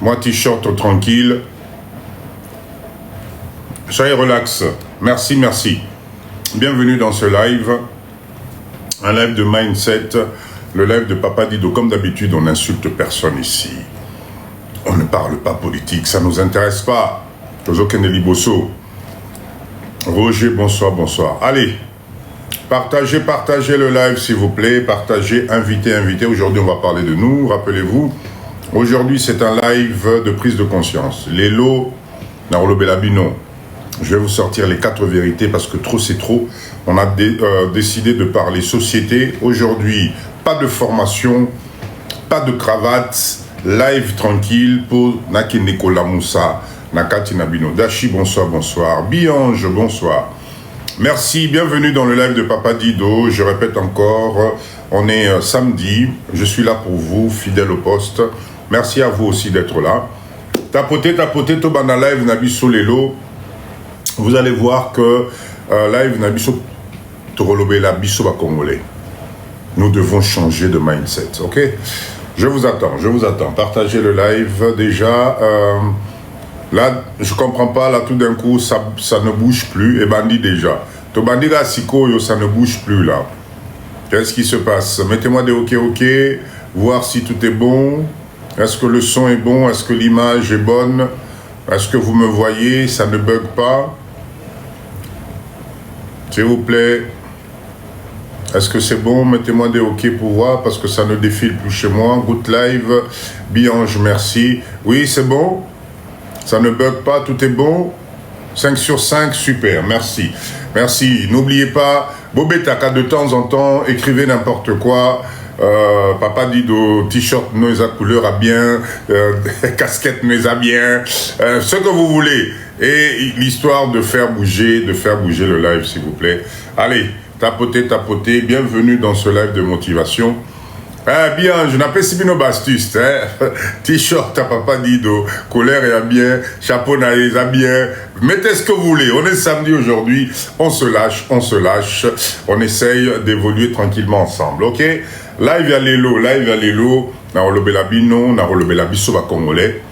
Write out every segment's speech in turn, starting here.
Moi, t-shirt tranquille. Soyez relax. Merci, merci. Bienvenue dans ce live. Un live de mindset. Le live de Papa Dido. Comme d'habitude, on n'insulte personne ici. On ne parle pas politique. Ça ne nous intéresse pas. Tozokende Bosso. Roger, bonsoir, bonsoir. Allez. Partagez le live s'il vous plaît, partagez, invitez. Aujourd'hui on va parler de nous, rappelez-vous, aujourd'hui c'est un live de prise de conscience. Lélo, Narolo Belabino, je vais vous sortir les 4 vérités parce que trop c'est trop. On a décidé de parler société. Aujourd'hui, pas de formation, pas de cravate, live tranquille pour Naki Nicolas Moussa, Nakati Nabino. Dashi, bonsoir, bonsoir. Biange, bonsoir. Merci, bienvenue dans le live de Papa Dido. Je répète encore, on est samedi. Je suis là pour vous, fidèle au poste. Merci à vous aussi d'être là. Tapotez, Tobana live Nabiso Lelo. Vous allez voir que live Nabiso Torolobela Biso Congolais. Nous devons changer de mindset, ok? Je vous attends. Partagez le live déjà. Là, je comprends pas, là, tout d'un coup, ça ne bouge plus, et bandit déjà. To bandit là, Siko, ça ne bouge plus, là. Qu'est-ce qui se passe? Mettez-moi des ok, voir si tout est bon. Est-ce que le son est bon? Est-ce que l'image est bonne? Est-ce que vous me voyez? Ça ne bug pas? S'il vous plaît. Est-ce que c'est bon? Mettez-moi des ok pour voir, parce que ça ne défile plus chez moi. Good live. Biange, merci. Oui, c'est bon? Ça ne bug pas, tout est bon. 5 sur 5, super, merci. Merci. N'oubliez pas, Bobetaka de temps en temps, écrivez n'importe quoi. Papa Dido, t-shirt noisa couleur à bien, casquette noisa bien, ce que vous voulez. Et l'histoire de faire bouger le live, s'il vous plaît. Allez, tapotez. Bienvenue dans ce live de motivation. Bien, je n'appelle si bien nos bastus, t-shirt à Papa Dido, colère et à bien, chapeau naïs à bien, mettez ce que vous voulez. On est samedi aujourd'hui, on se lâche, on essaye d'évoluer tranquillement ensemble, ok? Live à l'élo, Narolo Belabino, Narolo Belabiso Congolais.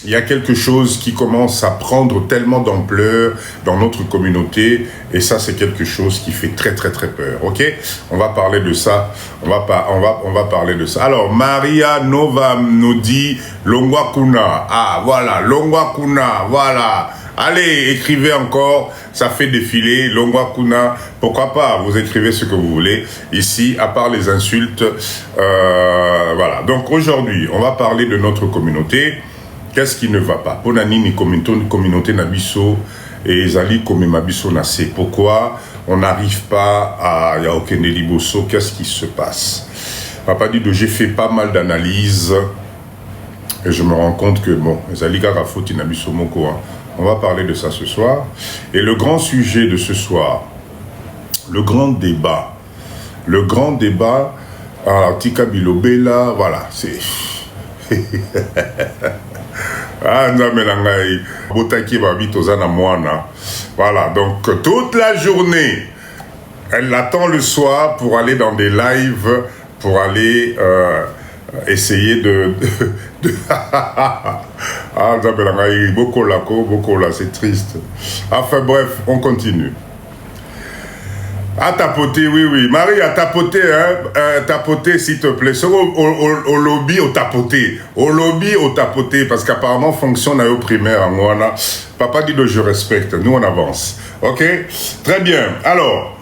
Il y a quelque chose qui commence à prendre tellement d'ampleur dans notre communauté et ça c'est quelque chose qui fait très peur, ok? On va parler de ça, on va parler de ça. Alors Maria Nova nous dit Longwa Kuna, ah voilà, Longwa Kuna, voilà. Allez, écrivez encore, ça fait défiler, Longwa Kuna, pourquoi pas, vous écrivez ce que vous voulez. Ici, à part les insultes, voilà. Donc aujourd'hui, on va parler de notre communauté. Qu'est-ce qui ne va pas? Ponani ni communauté nabiso et Zali comme mabiso nase. Pourquoi on n'arrive pas à Yaokende Liboso? Qu'est-ce qui se passe? Papa Dido, j'ai fait pas mal d'analyses et je me rends compte que bon, Zali Garafoti nabiso moko. On va parler de ça ce soir. Et le grand sujet de ce soir, le grand débat, alors Tika Bilobela, voilà, c'est ah, voilà, donc toute la journée, elle l'attend le soir pour aller dans des lives, pour aller essayer de... ah, beaucoup là, c'est triste. Enfin bref, on continue. À tapoter, oui. Marie, à tapoter, tapoter s'il te plaît. Au lobby, au tapoter, parce qu'apparemment, fonction au primaire en Moana. Papa dit que je respecte, nous on avance. Ok? Très bien. Alors,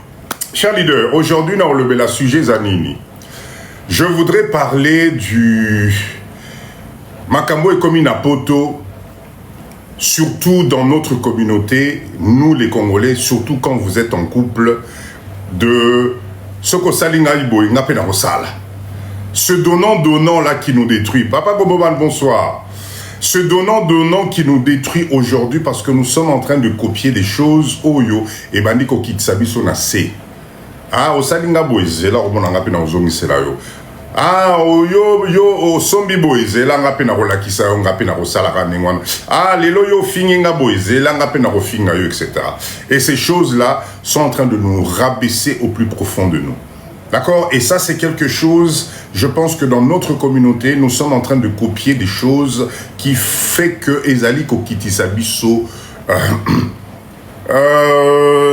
cher leader, aujourd'hui, on a relevé le sujet Zanini. Je voudrais parler du Makambo et Komi Napoto, surtout dans notre communauté, nous les Congolais, surtout quand vous êtes en couple, de ce que Salinga Iboy n'a pas sala. Ce donnant là qui nous détruit. Papa Boboban, bonsoir. Ce donnant qui nous détruit aujourd'hui parce que nous sommes en train de copier des choses Oyo et Bandiko Kitsabi Sonase. Ah, au Salinga Boy, là, on a pas zomi yo. Ah, yo sombi boys, là nga pe na rola kisa nga pe na rosala kanengwana. Ah, lelo yo finginga boys, là nga pe na rofinga yo, etc. Et ces choses-là sont en train de nous rabaisser au plus profond de nous. D'accord? Et ça, c'est quelque chose je pense que dans notre communauté, nous sommes en train de copier des choses qui fait que Ezali Kokiti Sabiso...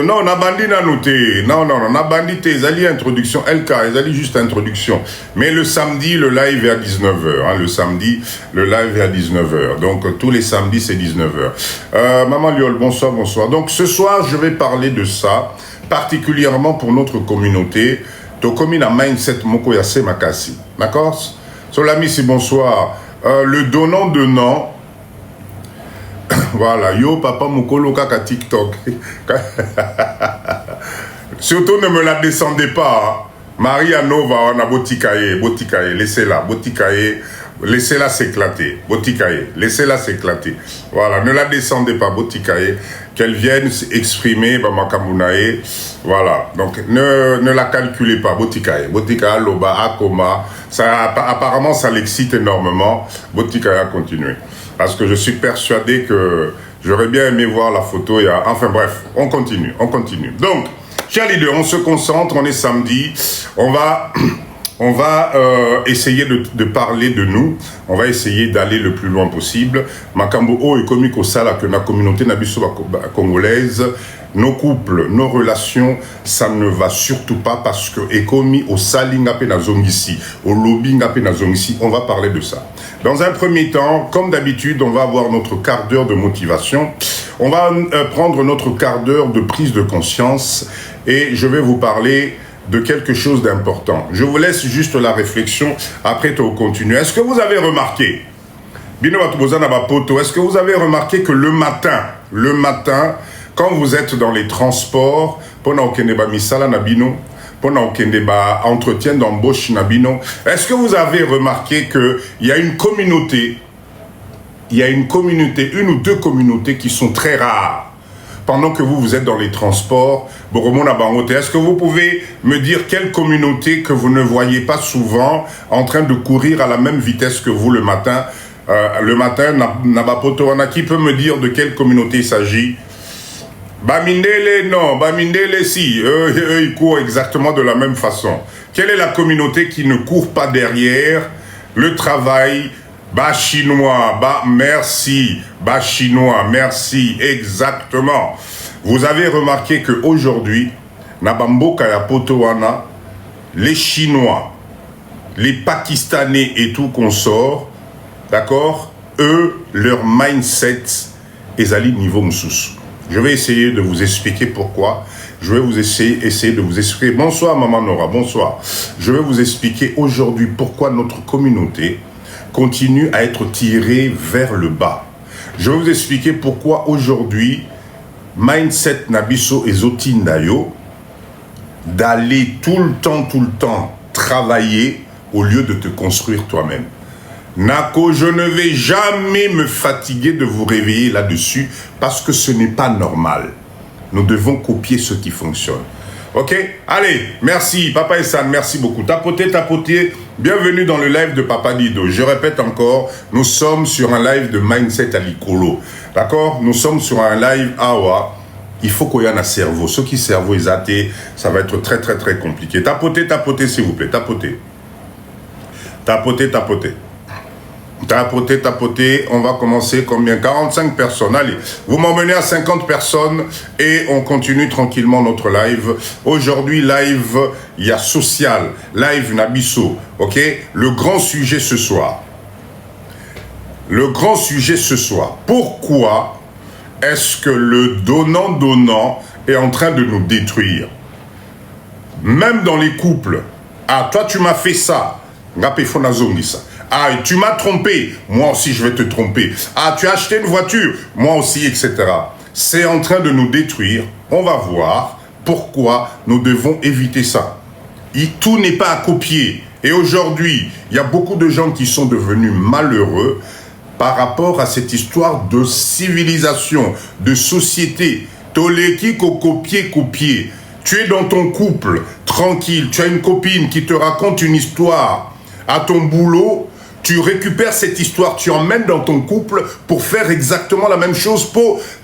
non, na bandi na noté. Non, na bandi Ezali introduction. LK, Ezali juste introduction. Mais le samedi, le live est à 19h. Hein, le samedi, le live est à 19h. Donc, tous les samedis, c'est 19h. Maman Liol, bonsoir, bonsoir. Donc, ce soir, je vais parler de ça, particulièrement pour notre communauté. Tokomi na mindset moko yase makasi. D'accord? Solami, c'est bonsoir. Le donnant de nom. Voilà, yo papa mukolo kaka TikTok. Surtout ne me la descendez pas. Hein. Maria Nova, on a Botikaye, laissez-la, Botikaye, laissez-la s'éclater. Botikaye, laissez-la s'éclater. Voilà, ne la descendez pas, Botikaye. Qu'elle vienne s'exprimer, Bamakamunae. Voilà, donc ne la calculez pas, Botikaye. Botikaye, Loba, Akoma. Ça, apparemment, ça l'excite énormément. Botikaye a continué. Parce que je suis persuadé que j'aurais bien aimé voir la photo. Enfin bref, on continue. Donc, chers leaders, on se concentre, on est samedi. On va essayer de parler de nous. On va essayer d'aller le plus loin possible. Makambo o et comique au sala que la communauté nabiso congolaise, nos couples, nos relations, ça ne va surtout pas parce que ekomi au salinga pe na zongisi, au lobbying pe na zongisi, on va parler de ça. Dans un premier temps, comme d'habitude, on va avoir notre quart d'heure de motivation. On va prendre notre quart d'heure de prise de conscience et je vais vous parler de quelque chose d'important. Je vous laisse juste la réflexion, après tu continues. Est-ce que vous avez remarqué, est-ce que vous avez remarqué que le matin, quand vous êtes dans les transports, pendant Okendeba Misala Nabino, pendant Okendeba entretien d'embauche Nabino, est-ce que vous avez remarqué qu'il y a une communauté, une ou deux communautés qui sont très rares? Pendant que vous êtes dans les transports, est-ce que vous pouvez me dire quelle communauté que vous ne voyez pas souvent en train de courir à la même vitesse que vous le matin? Qui peut me dire de quelle communauté il s'agit? Bamindele, non. Bamindele, si. Eux, ils courent exactement de la même façon. Quelle est la communauté qui ne court pas derrière le travail? Bas chinois, merci. Bas chinois, merci. Exactement. Vous avez remarqué qu'aujourd'hui, Nabamboka ya Potowana, les Chinois, les Pakistanais et tout consorts, d'accord, eux, leur mindset est à niveau msous. Je vais essayer de vous expliquer pourquoi. Je vais vous essayer de vous expliquer. Bonsoir, Maman Nora, bonsoir. Je vais vous expliquer aujourd'hui pourquoi notre communauté continue à être tirée vers le bas. Je vais vous expliquer pourquoi aujourd'hui, mindset Nabiso et Zotindayo, d'aller tout le temps travailler au lieu de te construire toi-même. Nako, je ne vais jamais me fatiguer de vous réveiller là-dessus parce que ce n'est pas normal. Nous devons copier ce qui fonctionne. Ok? Allez, merci. Papa Essan, merci beaucoup. Tapotez. Bienvenue dans le live de Papa Dido. Je répète encore, nous sommes sur un live de Mindset Alikolo. D'accord? Nous sommes sur un live Awa. Il faut qu'il y ait un cerveau. Ceux qui cerveau est athée, ça va être très compliqué. Tapotez, s'il vous plaît. Tapotez. Tapoter, on va commencer combien? 45 personnes, allez, vous m'emmenez à 50 personnes et on continue tranquillement notre live. Aujourd'hui, live, il y a social, live Nabiso, ok? Le grand sujet ce soir, pourquoi est-ce que le donnant est en train de nous détruire? Même dans les couples, ah, toi tu m'as fait ça, ah, tu m'as trompé, moi aussi je vais te tromper. Ah, tu as acheté une voiture, moi aussi, etc. C'est en train de nous détruire. On va voir pourquoi nous devons éviter ça. Tout n'est pas à copier. Et aujourd'hui, il y a beaucoup de gens qui sont devenus malheureux par rapport à cette histoire de civilisation, de société. Toleki ko copier. Tu es dans ton couple, tranquille, tu as une copine qui te raconte une histoire à ton boulot. Tu récupères cette histoire, tu emmènes dans ton couple pour faire exactement la même chose.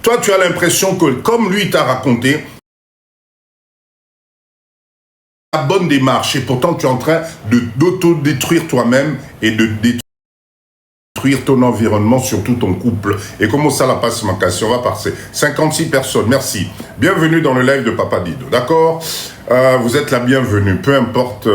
Toi, tu as l'impression que, comme lui t'a raconté, bonne démarche et pourtant tu es en train d'autodétruire toi-même et de détruire ton environnement, surtout ton couple. Et comment ça la passe ma question? On va passer. 56 personnes, merci. Bienvenue dans le live de Papa Dido, d'accord? Vous êtes la bienvenue, peu importe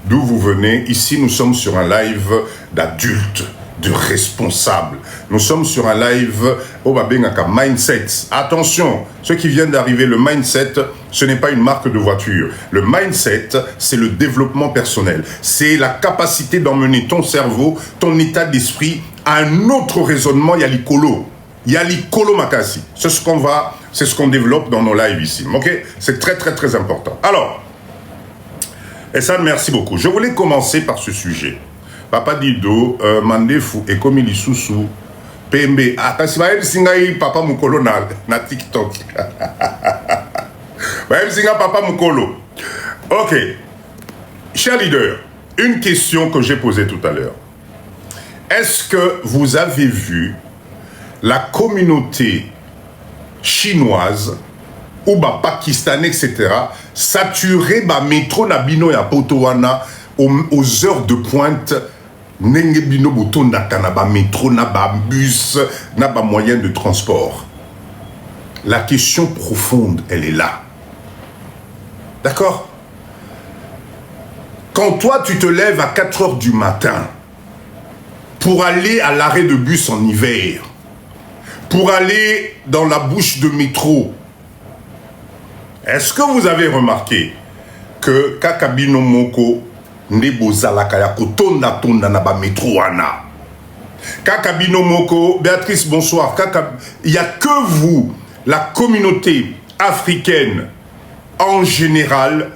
d'où vous venez. Ici, nous sommes sur un live d'adultes, de responsables. Nous sommes sur un live au Babengaka Mindset. Attention, ceux qui viennent d'arriver, le mindset, ce n'est pas une marque de voiture. Le mindset, c'est le développement personnel. C'est la capacité d'emmener ton cerveau, ton état d'esprit à un autre raisonnement. Il y a l'icolo. Il y a l'icolo makasi. C'est ce qu'on développe dans nos lives ici. Ok? C'est très, très, très important. Alors, et ça, merci beaucoup. Je voulais commencer par ce sujet. Papa Dido, Mandefu, et comme il sous PMB. Ah, parce que Papa Mukolo na TikTok. Papa Mukolo. Ok. Cher leader, une question que j'ai posée tout à l'heure. Est-ce que vous avez vu la communauté chinoise ou pakistanais, etc., saturer métro Nabino et Potowana aux heures de pointe? Nenge bino botonda kanaba métro, naba bus, naba moyen de transport. La question profonde, elle est là. D'accord? Quand toi, tu te lèves à 4 heures du matin pour aller à l'arrêt de bus en hiver, pour aller dans la bouche de métro, est-ce que vous avez remarqué que Kakabino Moko Kakabino Moko, Béatrice, bonsoir. Il n'y a que vous, la communauté africaine en général,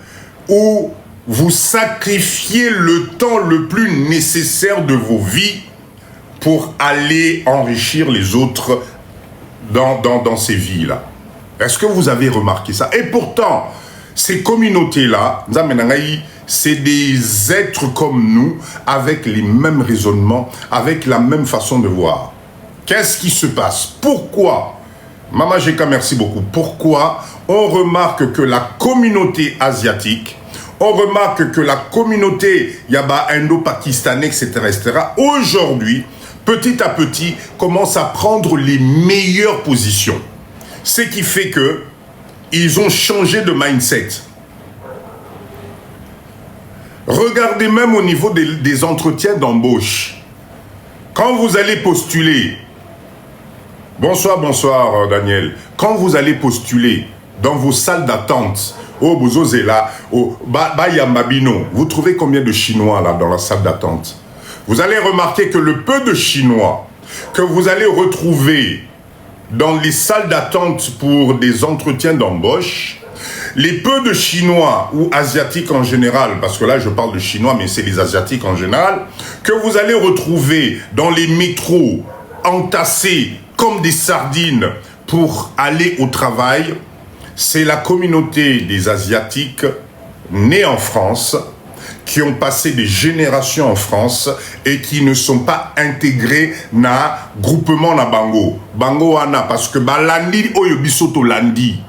où vous sacrifiez le temps le plus nécessaire de vos vies pour aller enrichir les autres dans ces vies-là. Est-ce que vous avez remarqué ça? Et pourtant, ces communautés-là, c'est des êtres comme nous, avec les mêmes raisonnements, avec la même façon de voir. Qu'est-ce qui se passe? Pourquoi? Mama Jeka, merci beaucoup. Pourquoi on remarque que la communauté asiatique, on remarque que la communauté Yaba indo-pakistanais, etc., aujourd'hui, petit à petit, commence à prendre les meilleures positions. Ce qui fait que ils ont changé de mindset. Regardez même au niveau des entretiens d'embauche. Quand vous allez postuler, bonsoir Daniel, quand vous allez postuler dans vos salles d'attente, au Bozozela, au Bayamabino, vous trouvez combien de Chinois là dans la salle d'attente? Vous allez remarquer que le peu de Chinois que vous allez retrouver dans les salles d'attente pour des entretiens d'embauche, les peu de Chinois ou Asiatiques en général, parce que là je parle de Chinois, mais c'est les Asiatiques en général, que vous allez retrouver dans les métros entassés comme des sardines pour aller au travail, c'est la communauté des Asiatiques nés en France, qui ont passé des générations en France et qui ne sont pas intégrés na groupement na bango. Bango wana, parce que balandi oyobiso tolandi.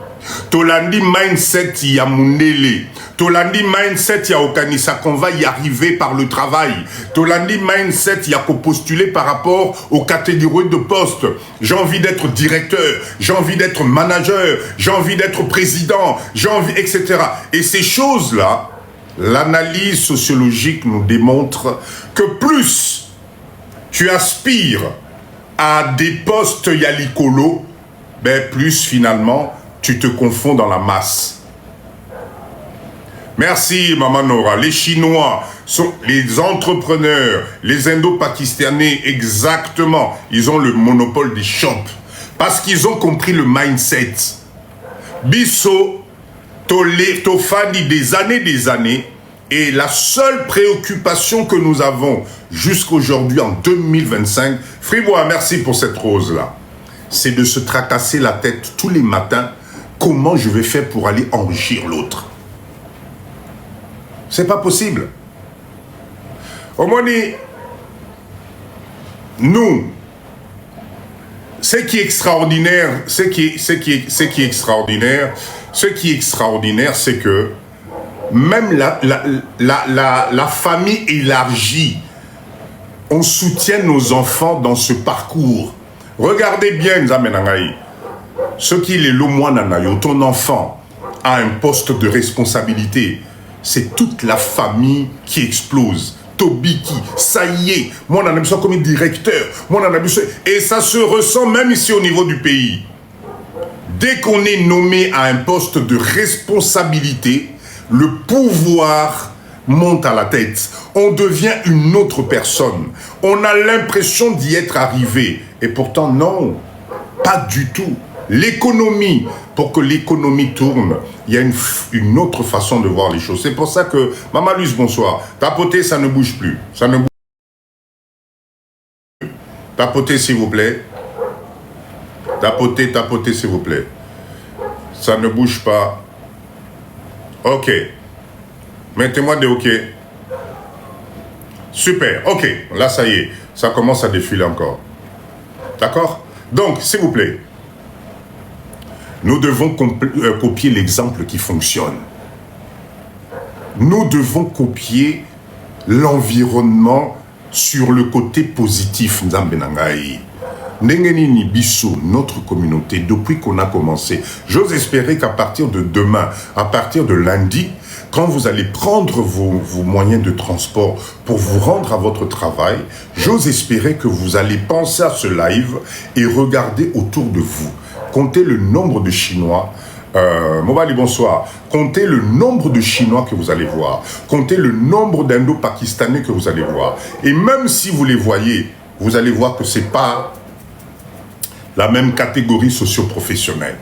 Tolandi mindset ya mundele. Tolandi mindset ya okanisa qu'on va y arriver par le travail. Tolandi mindset ya ko postuler par rapport aux catégories de postes. J'ai envie d'être directeur, j'ai envie d'être manager, j'ai envie d'être président, j'ai envie, etc. Et ces choses-là, l'analyse sociologique nous démontre que plus tu aspires à des postes yalikolo, ben plus finalement tu te confonds dans la masse. Merci Maman Nora. Les Chinois, sont les entrepreneurs, les Indo-Pakistanais, exactement, ils ont le monopole des shops. Parce qu'ils ont compris le mindset. Bisso, Tofani, des années, et la seule préoccupation que nous avons jusqu'aujourd'hui en 2025, Fribois, merci pour cette rose-là, c'est de se tracasser la tête tous les matins, comment je vais faire pour aller enrichir l'autre. C'est pas possible. Au moins, nous, ce qui est extraordinaire, c'est que même la famille élargie, on soutient nos enfants dans ce parcours. Regardez bien, Nzamenangaï, ce qu'il est le moine, ton enfant a un poste de responsabilité. C'est toute la famille qui explose. Tobiki, ça y est, moi on a besoin comme directeur, moi on a besoin, et ça se ressent même ici au niveau du pays. Dès qu'on est nommé à un poste de responsabilité, le pouvoir monte à la tête. On devient une autre personne. On a l'impression d'y être arrivé. Et pourtant, non, pas du tout. L'économie, pour que l'économie tourne, il y a une autre façon de voir les choses. C'est pour ça que, Maman Luce, bonsoir. Tapoter, ça ne bouge plus. Ça ne bouge plus. Tapoter, s'il vous plaît. Tapoter, s'il vous plaît. Ça ne bouge pas. Ok. Mettez-moi des OK. Super. Ok. Là, ça y est. Ça commence à défiler encore. D'accord? Donc, s'il vous plaît, nous devons copier l'exemple qui fonctionne. Nous devons copier l'environnement sur le côté positif. Nzambenangaï. Nengenini Bissou, notre communauté, depuis qu'on a commencé, j'ose espérer qu'à partir de demain, à partir de lundi, quand vous allez prendre vos moyens de transport pour vous rendre à votre travail, j'ose espérer que vous allez penser à ce live et regarder autour de vous. Comptez le nombre de Chinois. Mobali, bonsoir. Comptez le nombre de Chinois que vous allez voir. Comptez le nombre d'Indo-Pakistanais que vous allez voir. Et même si vous les voyez, vous allez voir que ce n'est pas la même catégorie socio-professionnelle.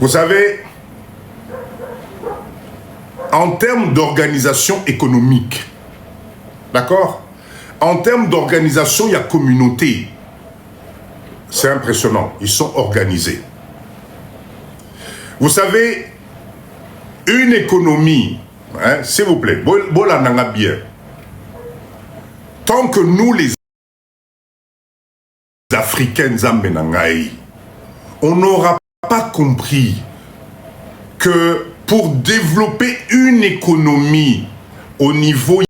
Vous savez, en termes d'organisation économique, d'accord? En termes d'organisation, il y a communauté. C'est impressionnant, ils sont organisés. Vous savez, une économie, hein, s'il vous plaît, bola nanga bien. Tant que nous, les Africains, Zambenangaï, on n'aura pas compris que pour développer une économie au niveau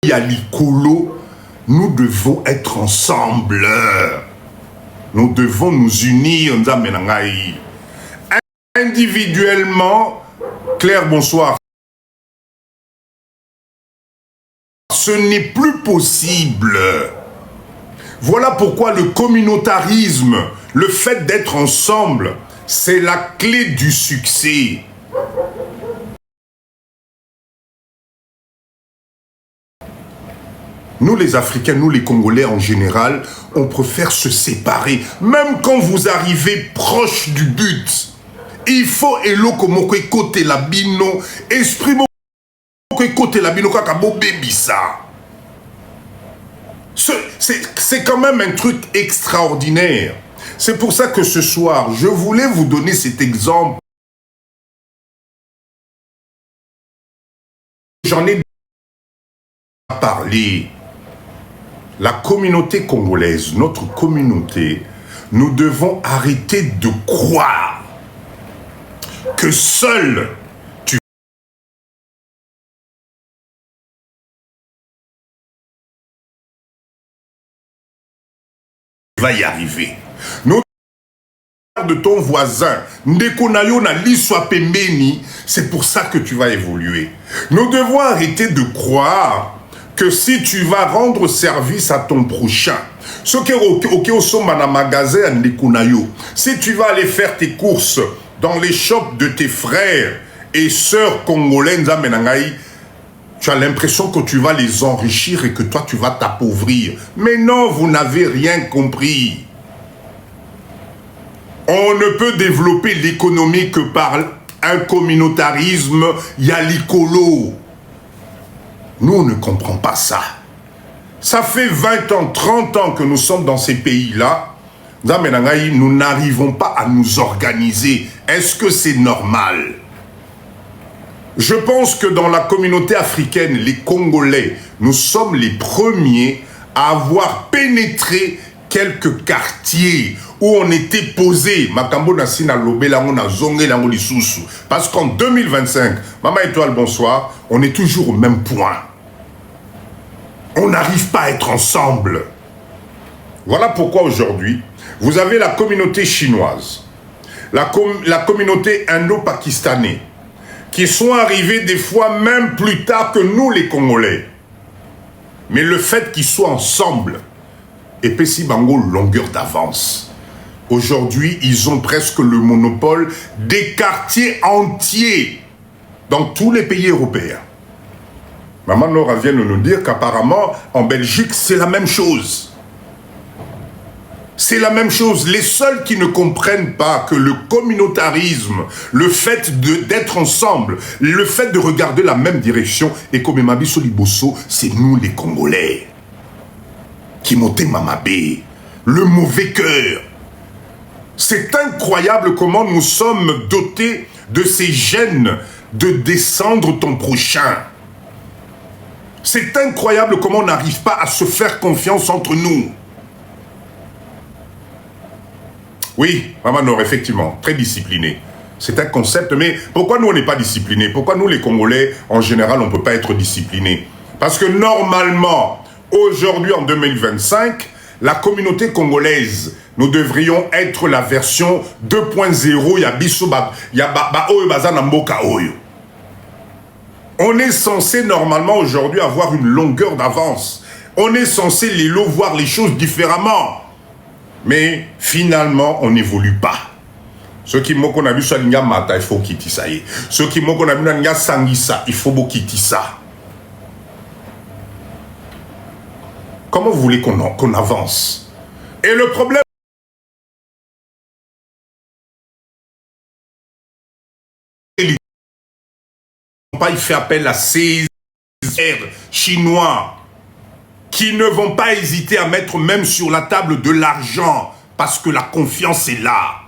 yalikolo, nous devons être ensemble. Nous devons nous unir. Individuellement, Claire, bonsoir. Ce n'est plus possible. Voilà pourquoi le communautarisme, le fait d'être ensemble, c'est la clé du succès. Nous les Africains, nous les Congolais en général, on préfère se séparer. Même quand vous arrivez proche du but, il faut eloko côté la bino, esprit côté la bino kakabo bébisa. C'est quand même un truc extraordinaire. C'est pour ça que ce soir, je voulais vous donner cet exemple. J'en ai parlé. La communauté congolaise, notre communauté, nous devons arrêter de croire que seul tu vas y arriver. Nous de ton voisin, c'est pour ça que tu vas évoluer. Nous devons arrêter de croire que si tu vas rendre service à ton prochain, si tu vas aller faire tes courses dans les shops de tes frères et sœurs congolais, tu as l'impression que tu vas les enrichir et que toi tu vas t'appauvrir. Mais non, vous n'avez rien compris. On ne peut développer l'économie que par un communautarisme yalikolo. Nous, on ne comprend pas ça. Ça fait 20 ans, 30 ans que nous sommes dans ces pays-là. Nous n'arrivons pas à nous organiser. Est-ce que c'est normal? Je pense que dans la communauté africaine, les Congolais, nous sommes les premiers à avoir pénétré quelques quartiers où on était posé, Makambo Nassina Lobé, Lango Nazongé, Lango Lissoussou. Parce qu'en 2025, Maman Étoile, bonsoir, on est toujours au même point. On n'arrive pas à être ensemble. Voilà pourquoi aujourd'hui, vous avez la communauté chinoise, la communauté indo-pakistanaise, qui sont arrivés des fois même plus tard que nous les Congolais. Mais le fait qu'ils soient ensemble, et Pessi Bango longueur d'avance. Aujourd'hui, ils ont presque le monopole des quartiers entiers dans tous les pays européens. Maman Nora vient de nous dire qu'apparemment, en Belgique, c'est la même chose. C'est la même chose. Les seuls qui ne comprennent pas que le communautarisme, le fait d'être ensemble, le fait de regarder la même direction, et comme Mabiso Liboso, c'est nous les Congolais. Qui montaient Mamabé, le mauvais cœur. C'est incroyable comment nous sommes dotés de ces gènes de descendre ton prochain. C'est incroyable comment on n'arrive pas à se faire confiance entre nous. Oui, Maman Nord, effectivement, très discipliné. C'est un concept, mais pourquoi nous on n'est pas disciplinés? Pourquoi nous les Congolais, en général, on ne peut pas être disciplinés? Parce que normalement, aujourd'hui en 2025, la communauté congolaise, nous devrions être la version 2.0, on est censé normalement aujourd'hui avoir une longueur d'avance. On est censé voir les choses différemment. Mais finalement, on n'évolue pas. Ceux qui m'ont vu sur l'Inga Mata, il faut quitter ça. Ceux qui m'ont vu sur l'Inga Sangisa, il faut quitter ça. Comment vous voulez qu'on avance? Et le problème, il fait appel à ces Chinois qui ne vont pas hésiter à mettre même sur la table de l'argent parce que la confiance est là.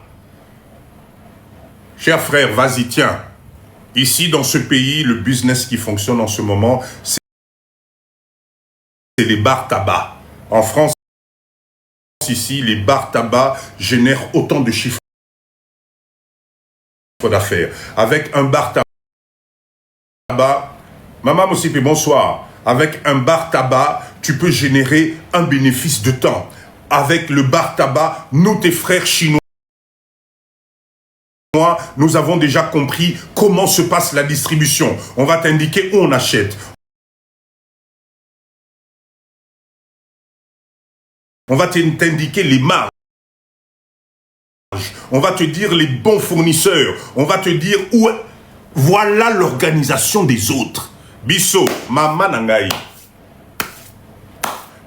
Cher frère, vas-y, tiens. Ici, dans ce pays, le business qui fonctionne en ce moment, c'est les bars tabac. En France, ici, les bars tabac génèrent autant de chiffres d'affaires. Avec un bar tabac, Maman Mossipi, bonsoir. Avec un bar tabac, tu peux générer un bénéfice de temps. Avec le bar tabac, nous, tes frères chinois, nous avons déjà compris comment se passe la distribution. On va t'indiquer où on achète. On va t'indiquer les marges. On va te dire les bons fournisseurs. On va te dire où... Voilà l'organisation des autres. Bisso, Mama Nangaï.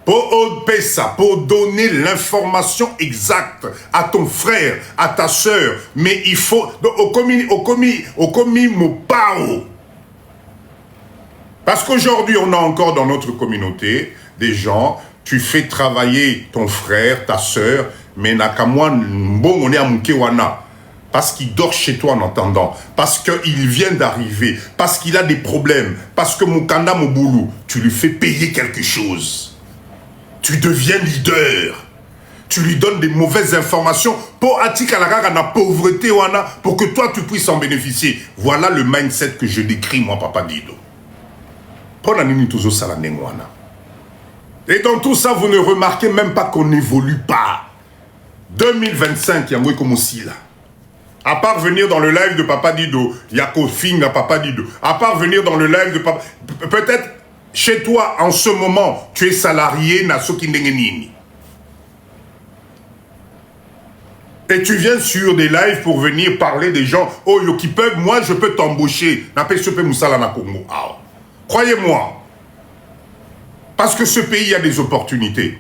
Pour donner l'information exacte à ton frère, à ta soeur, mais il faut... Au commis Mopao. Parce qu'aujourd'hui, on a encore dans notre communauté des gens, tu fais travailler ton frère, ta soeur, mais Nakamwa, bon, on est à Mukewana. Parce qu'il dort chez toi en entendant, parce qu'il vient d'arriver, parce qu'il a des problèmes, parce que Mukanda Moboulou, tu lui fais payer quelque chose. Tu deviens leader. Tu lui donnes des mauvaises informations pour attirer la pauvreté pour que toi tu puisses en bénéficier. Voilà le mindset que je décris moi, Papa Dido. Et dans tout ça, vous ne remarquez même pas qu'on n'évolue pas. 2025, il y a comme aussi là. À part venir dans le live de Papa Dido, il y a Kofing à Papa Dido. À part venir dans le live de Papa... Peut-être chez toi, en ce moment, tu es salarié, Nasoki Ndengenini. Et tu viens sur des lives pour venir parler des gens, oh, yo, qui peuvent, moi, je peux t'embaucher. Croyez-moi. Parce que ce pays, il y a des opportunités.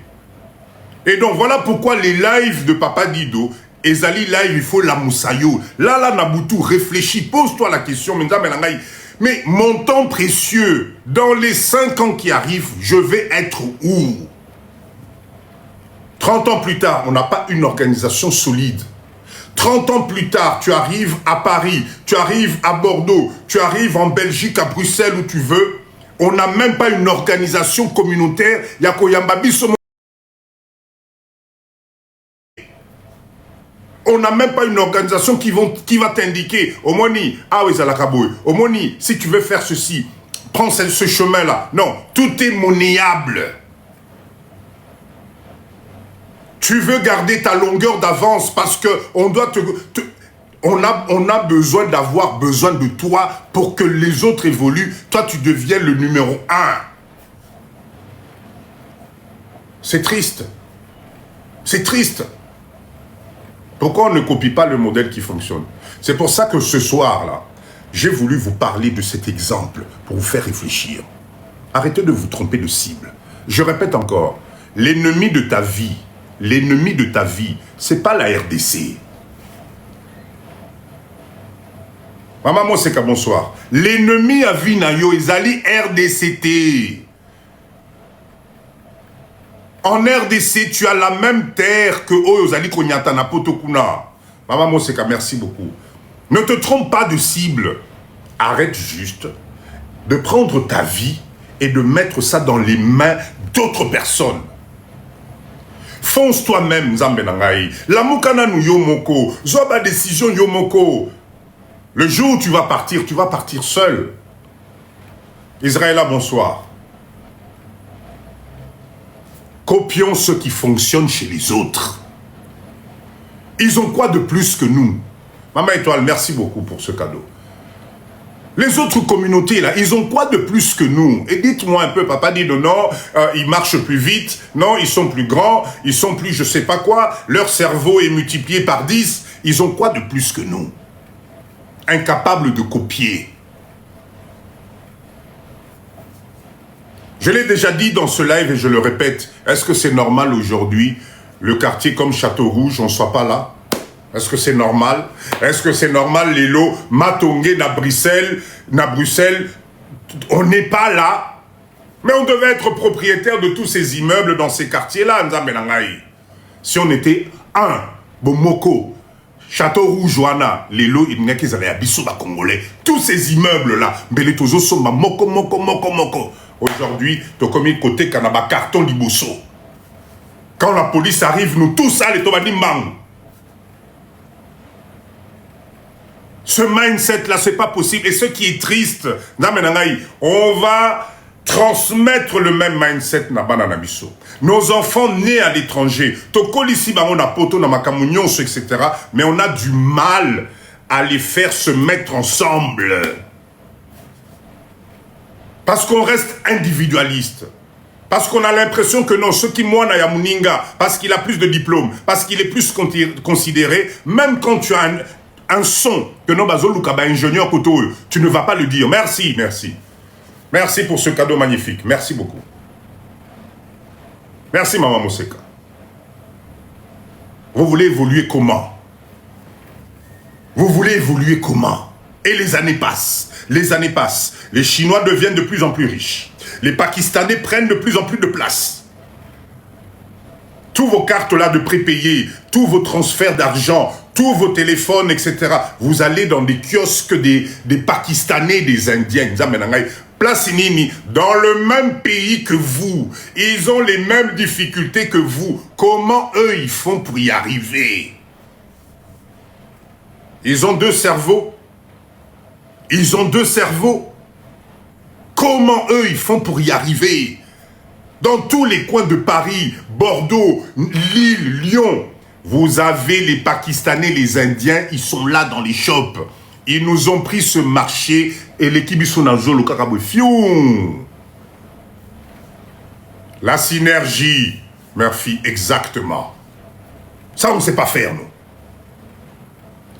Et donc, voilà pourquoi les lives de Papa Dido... Ezali live, il faut la moussaillou. Là, Nabutu, réfléchis, pose-toi la question. Mais mon temps précieux, dans les 5 ans qui arrivent, je vais être où? 30 ans plus tard, on n'a pas une organisation solide. 30 ans plus tard, tu arrives à Paris, tu arrives à Bordeaux, tu arrives en Belgique, à Bruxelles, où tu veux. On n'a même pas une organisation communautaire. Yakoyambabi On n'a même pas une organisation qui va t'indiquer, Omoni, ah oui, Zalakaboui, Omoni, si tu veux faire ceci, prends ce chemin-là. Non, tout est monnayable. Tu veux garder ta longueur d'avance parce qu'on doit on a besoin d'avoir besoin de toi pour que les autres évoluent. Toi, tu deviens le numéro 1. C'est triste. C'est triste. Pourquoi on ne copie pas le modèle qui fonctionne? C'est pour ça que ce soir-là, j'ai voulu vous parler de cet exemple pour vous faire réfléchir. Arrêtez de vous tromper de cible. Je répète encore, l'ennemi de ta vie, c'est pas la RDC. Maman Moseka, bonsoir. L'ennemi à vie na yo, ezali RDCT. En RDC, tu as la même terre que Oyozali Konyata na Potokuna. Maman Moseka, merci beaucoup. Ne te trompe pas de cible. Arrête juste de prendre ta vie et de mettre ça dans les mains d'autres personnes. Fonce toi-même, Nzambe Nangai. La Mukana nou yomoko. Zoba décision yomoko. Le jour où tu vas partir seul. Israël, bonsoir. Copions ce qui fonctionne chez les autres. Ils ont quoi de plus que nous? Maman Étoile, merci beaucoup pour ce cadeau. Les autres communautés, là, ils ont quoi de plus que nous? Et dites-moi un peu, papa dit non, ils marchent plus vite, non, ils sont plus grands, ils sont plus je sais pas quoi, leur cerveau est multiplié par 10, ils ont quoi de plus que nous? Incapables de copier. Je l'ai déjà dit dans ce live et je le répète, est-ce que c'est normal aujourd'hui, le quartier comme Château-Rouge, on ne soit pas là? Est-ce que c'est normal? Est-ce que c'est normal, les lots Matongé, na Bruxelles, on n'est pas là? Mais on devait être propriétaire de tous ces immeubles dans ces quartiers-là, Nzambe Nangai. Si on était un, Bomoko, Château-Rouge, Joana, les lots, il n'y a qu'ils avaient habité Congolais. Tous ces immeubles-là, Beletozo, Somba, Moko. Aujourd'hui, tu as commis côté Kanaba carton Liboso. Quand la police arrive, nous tous, allez, Tobani Mang. Ce mindset-là, c'est pas possible. Et ce qui est triste, on va transmettre le même mindset na banana biso. Nos enfants nés à l'étranger, etc. Mais on a du mal à les faire se mettre ensemble. Parce qu'on reste individualiste. Parce qu'on a l'impression que non, ceux qui moinent à Yamuninga, parce qu'il a plus de diplômes, parce qu'il est plus considéré, même quand tu as un son que non, ingénieur koto, tu ne vas pas le dire. Merci, merci. Merci pour ce cadeau magnifique. Merci beaucoup. Merci, Maman Moseka. Vous voulez évoluer comment? Vous voulez évoluer comment? Et les années passent. Les années passent. Les Chinois deviennent de plus en plus riches. Les Pakistanais prennent de plus en plus de place. Tous vos cartes là de prépayés, tous vos transferts d'argent, tous vos téléphones, etc. Vous allez dans des kiosques des Pakistanais, des Indiens. Place Nini, dans le même pays que vous. Ils ont les mêmes difficultés que vous. Comment eux, ils font pour y arriver? Ils ont deux cerveaux. Ils ont deux cerveaux. Comment eux, ils font pour y arriver? Dans tous les coins de Paris, Bordeaux, Lille, Lyon, vous avez les Pakistanais, les Indiens, ils sont là dans les shops. Ils nous ont pris ce marché et l'équipe Isonazolo Kakabofiou. La synergie, Murphy, exactement. Ça, on ne sait pas faire, nous.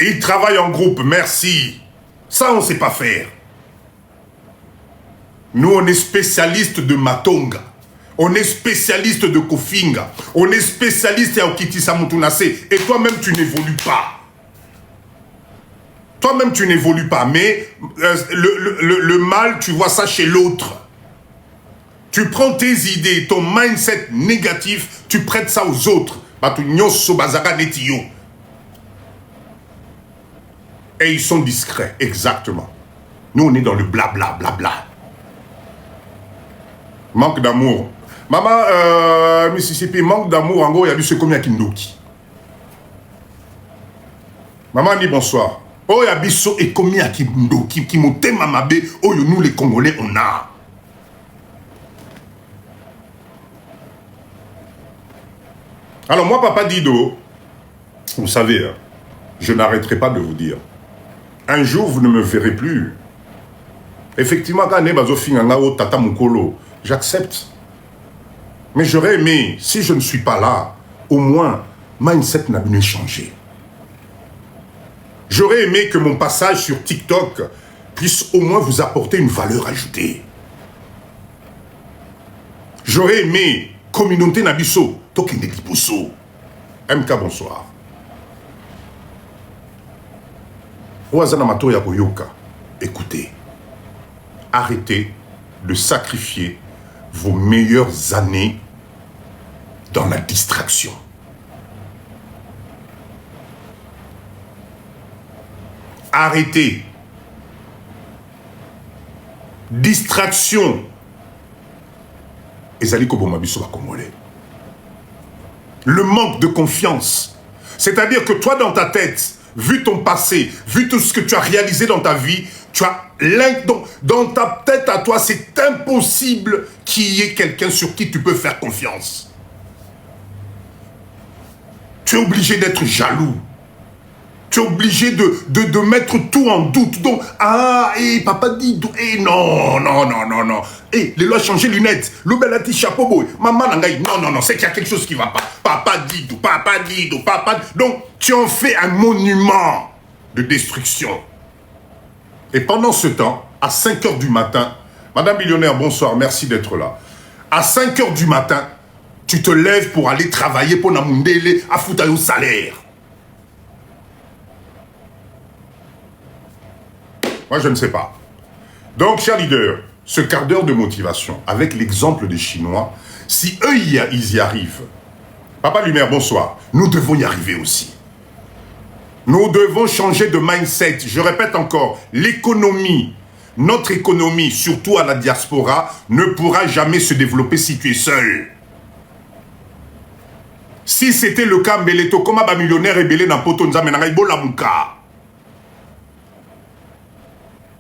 Ils travaillent en groupe, merci. Ça, on ne sait pas faire. Nous, on est spécialiste de Matonga. On est spécialiste de Kofinga. On est spécialiste à Okitisa Mutunase. Et toi-même, tu n'évolues pas. Toi-même, tu n'évolues pas. Mais le mal, tu vois ça chez l'autre. Tu prends tes idées, ton mindset négatif, tu prêtes ça aux autres. Et ils sont discrets, exactement. Nous, on est dans le blabla, blabla. Manque d'amour. Maman, Mississippi, manque d'amour, en gros, il y a du ce comme Kindoki. Maman dit bonsoir. Oh, yabiso et komi à qui motema mabe, oh, nous les Congolais, on a. Alors moi, Papa Dido, vous savez, hein, je n'arrêterai pas de vous dire. Un jour, vous ne me verrez plus. Effectivement, quand Tata Mukolo, j'accepte. Mais j'aurais aimé, si je ne suis pas là, au moins, mindset n'a pas changé. J'aurais aimé que mon passage sur TikTok puisse au moins vous apporter une valeur ajoutée. J'aurais aimé, communauté Nabiso, Tokende Liposo. MK, bonsoir. Ouazana Mato Yaboyoka, écoutez, arrêtez de sacrifier vos meilleures années dans la distraction. Arrêtez. Distraction. Ezali Kobomabiso va Congolais. Le manque de confiance. C'est-à-dire que toi, dans ta tête, vu ton passé, vu tout ce que tu as réalisé dans ta vie, tu as dans ta tête à toi, c'est impossible qu'il y ait quelqu'un sur qui tu peux faire confiance. Tu es obligé d'être jaloux. Tu es obligé de mettre tout en doute. Donc, papa dit, non. Les lois changé lunettes. L'obelati chapeau boy. Maman nangai, non, c'est qu'il y a quelque chose qui ne va pas. Papa dit. Donc, tu en fais un monument de destruction. Et pendant ce temps, à 5 h du matin, Madame Millionnaire, bonsoir, merci d'être là. À 5 h du matin, tu te lèves pour aller travailler pour Namundele à foutre au salaire. Moi, je ne sais pas. Donc, chers leaders, ce quart d'heure de motivation, avec l'exemple des Chinois, si eux, ils y arrivent, Papa Lumière, bonsoir, nous devons y arriver aussi. Nous devons changer de mindset. Je répète encore, l'économie, notre économie, surtout à la diaspora, ne pourra jamais se développer si tu es seul. Si c'était le cas, Mbeleto, comme un millionnaire ébélé dans Poto Nzamenanga, Ibola Mouka.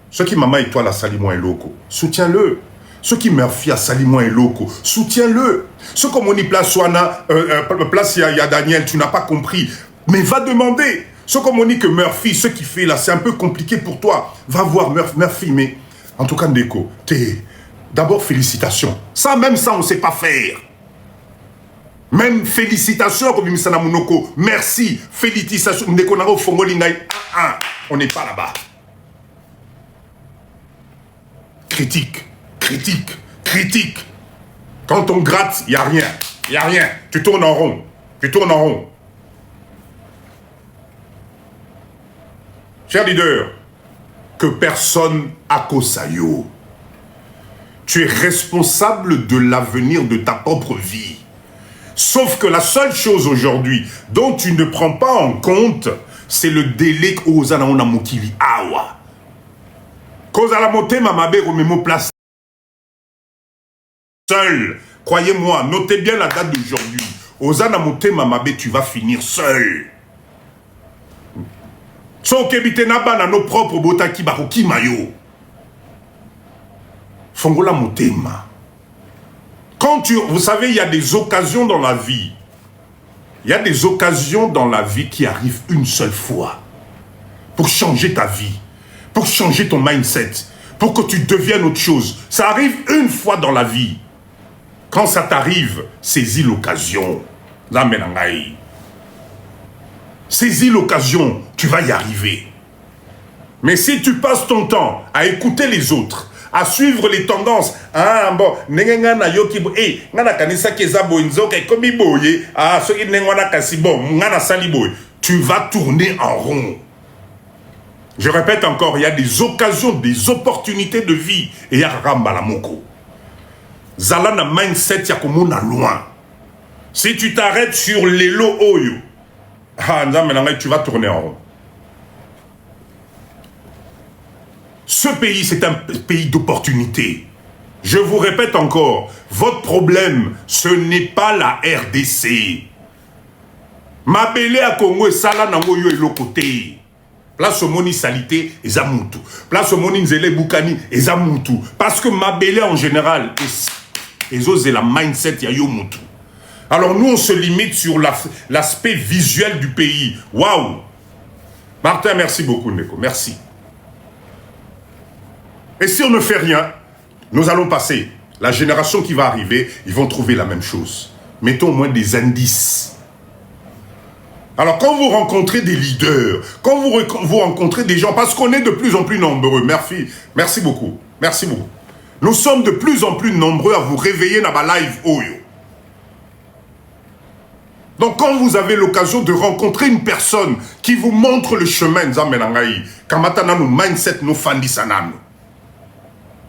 Ceux qui maman et toi la Salimo et Loco, soutiens-le. Ceux qui Murphy à Salimo et Loco, soutiens-le. Ceux comme on y place Swana, place il y a Daniel, tu n'as pas compris. Mais va demander. Ceux comme on dit que Murphy, ce qu'il fait là, c'est un peu compliqué pour toi. Va voir Murphy, mais en tout cas, Ndeko, d'abord félicitations. Ça, même ça, on ne sait pas faire. Même félicitations, comme Misana Mounoko. Merci, félicitations. Ndeko Naro Fongolingaï. On n'est pas là-bas. Critique. Quand on gratte, il n'y a rien. Tu tournes en rond. Cher leader, que personne accosaille. Tu es responsable de l'avenir de ta propre vie. Sauf que la seule chose aujourd'hui dont tu ne prends pas en compte, c'est le délai qu'Ozana on a mokili awa. Kozala moté mamabe rememo place seul. Croyez-moi, notez bien la date d'aujourd'hui. Ozana moté mamabe, tu vas finir seul. So kebite naba na nos propres botaki baroki mayo. Fongola motema. Vous savez, il y a des occasions dans la vie. Il y a des occasions dans la vie qui arrivent une seule fois. Pour changer ta vie. Pour changer ton mindset. Pour que tu deviennes autre chose. Ça arrive une fois dans la vie. Quand ça t'arrive, saisis l'occasion. Saisis l'occasion, tu vas y arriver. Mais si tu passes ton temps à écouter les autres, à suivre les tendances, tu vas tourner en rond. Je répète encore, il y a des occasions, des opportunités de vie. Et il y a Rambalamoko. Zalana mindset yakomona loin. Si tu t'arrêtes sur l'élo oyo, tu vas tourner en rond. Ce pays, c'est un pays d'opportunités. Je vous répète encore, votre problème, ce n'est pas la RDC. Mabele à Congo et Sala Nango yo et l'autre côté. Place au moni salité, et Mutu. Place au moni nzele boukani, et Mutu. Parce que Mabele en général, c'est la mindset ya yo Mutu. Alors nous, on se limite sur l'aspect visuel du pays. Waouh! Martin, merci beaucoup, Neko. Merci. Et si on ne fait rien, nous allons passer. La génération qui va arriver, ils vont trouver la même chose. Mettons au moins des indices. Alors, quand vous rencontrez des leaders, quand vous rencontrez des gens, parce qu'on est de plus en plus nombreux, merci beaucoup, merci beaucoup. Nous sommes de plus en plus nombreux à vous réveiller dans ma live Oyo. Donc, quand vous avez l'occasion de rencontrer une personne qui vous montre le chemin, mindset,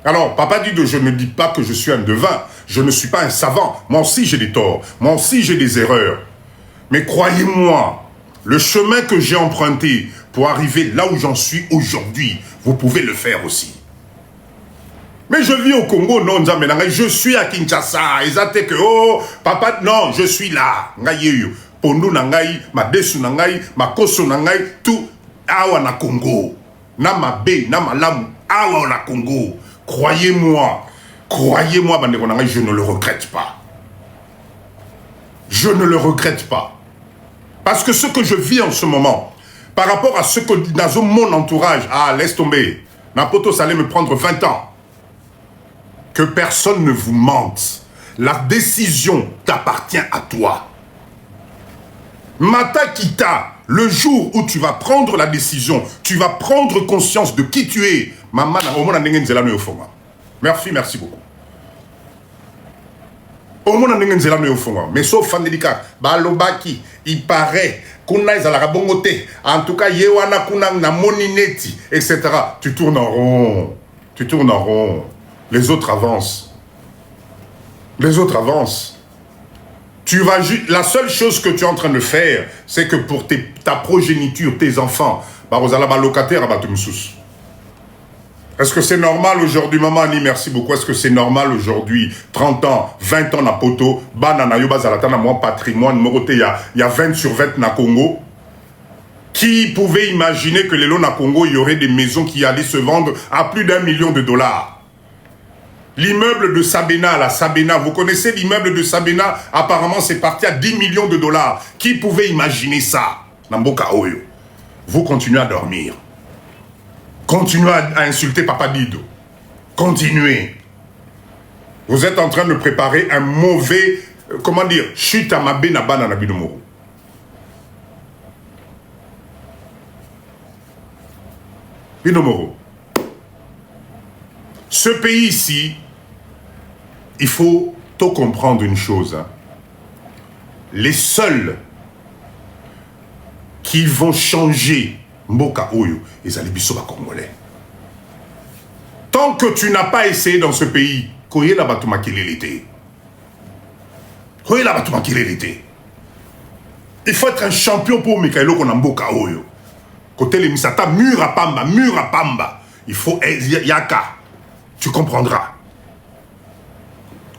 alors, papa dit je ne dis pas que je suis un devin, je ne suis pas un savant, moi aussi j'ai des torts, moi aussi j'ai des erreurs. Mais croyez-moi, le chemin que j'ai emprunté pour arriver là où j'en suis aujourd'hui, vous pouvez le faire aussi. Mais je vis au Congo, non, je suis à Kinshasa, que oh, papa, non, je suis là. Pondu nangai, ma desu nangai, ma koso nangai, tout, awa na Congo. Na ma be, na ma lamu, awa na Congo. Croyez-moi, bandeko nangai, je ne le regrette pas. Je ne le regrette pas. Parce que ce que je vis en ce moment, par rapport à ce que dans mon entourage, laisse tomber, Napoto, ça allait me prendre 20 ans. Que personne ne vous mente. La décision t'appartient à toi. Mata Kita, le jour où tu vas prendre la décision, tu vas prendre conscience de qui tu es. Merci, merci beaucoup. Mais sauf Fandélika, Balobaki, il paraît, en tout cas, Yewana Kunang na Monineti, etc. Tu tournes en rond. Tu tournes en rond. Les autres avancent. Les autres avancent. La seule chose que tu es en train de faire, c'est que pour ta progéniture, tes enfants, locataire, est-ce que c'est normal aujourd'hui, maman Annie, merci beaucoup, est-ce que c'est normal aujourd'hui, 30 ans, 20 ans na poto, banana yo bazalata na moi patrimoine, il y a 20 sur 20 na Congo. Qui pouvait imaginer que les lots na Congo, il y aurait des maisons qui allaient se vendre à plus d'1 million de dollars? L'immeuble de Sabena, la Sabena, vous connaissez l'immeuble de Sabena? Apparemment, c'est parti à 10 millions de dollars. Qui pouvait imaginer ça? Namboka Oyo. Vous continuez à dormir. Continuez à insulter Papa Dido. Continuez. Vous êtes en train de préparer un mauvais, comment dire, chute à Mabé Nabana Nabidomoro. Bidomoro. Ce pays ici, il faut tout comprendre une chose. Hein. Les seuls qui vont changer Mboka Oyo, ils allaient bisoba congolais. Tant que tu n'as pas essayé dans ce pays, koye la batuma kilélité. Koye la batuma kilélité. Il faut être un champion pour Mikaelo qu'on a Mboka Oyo. Côté les misata, mur à pamba. Il faut yaka. Tu comprendras.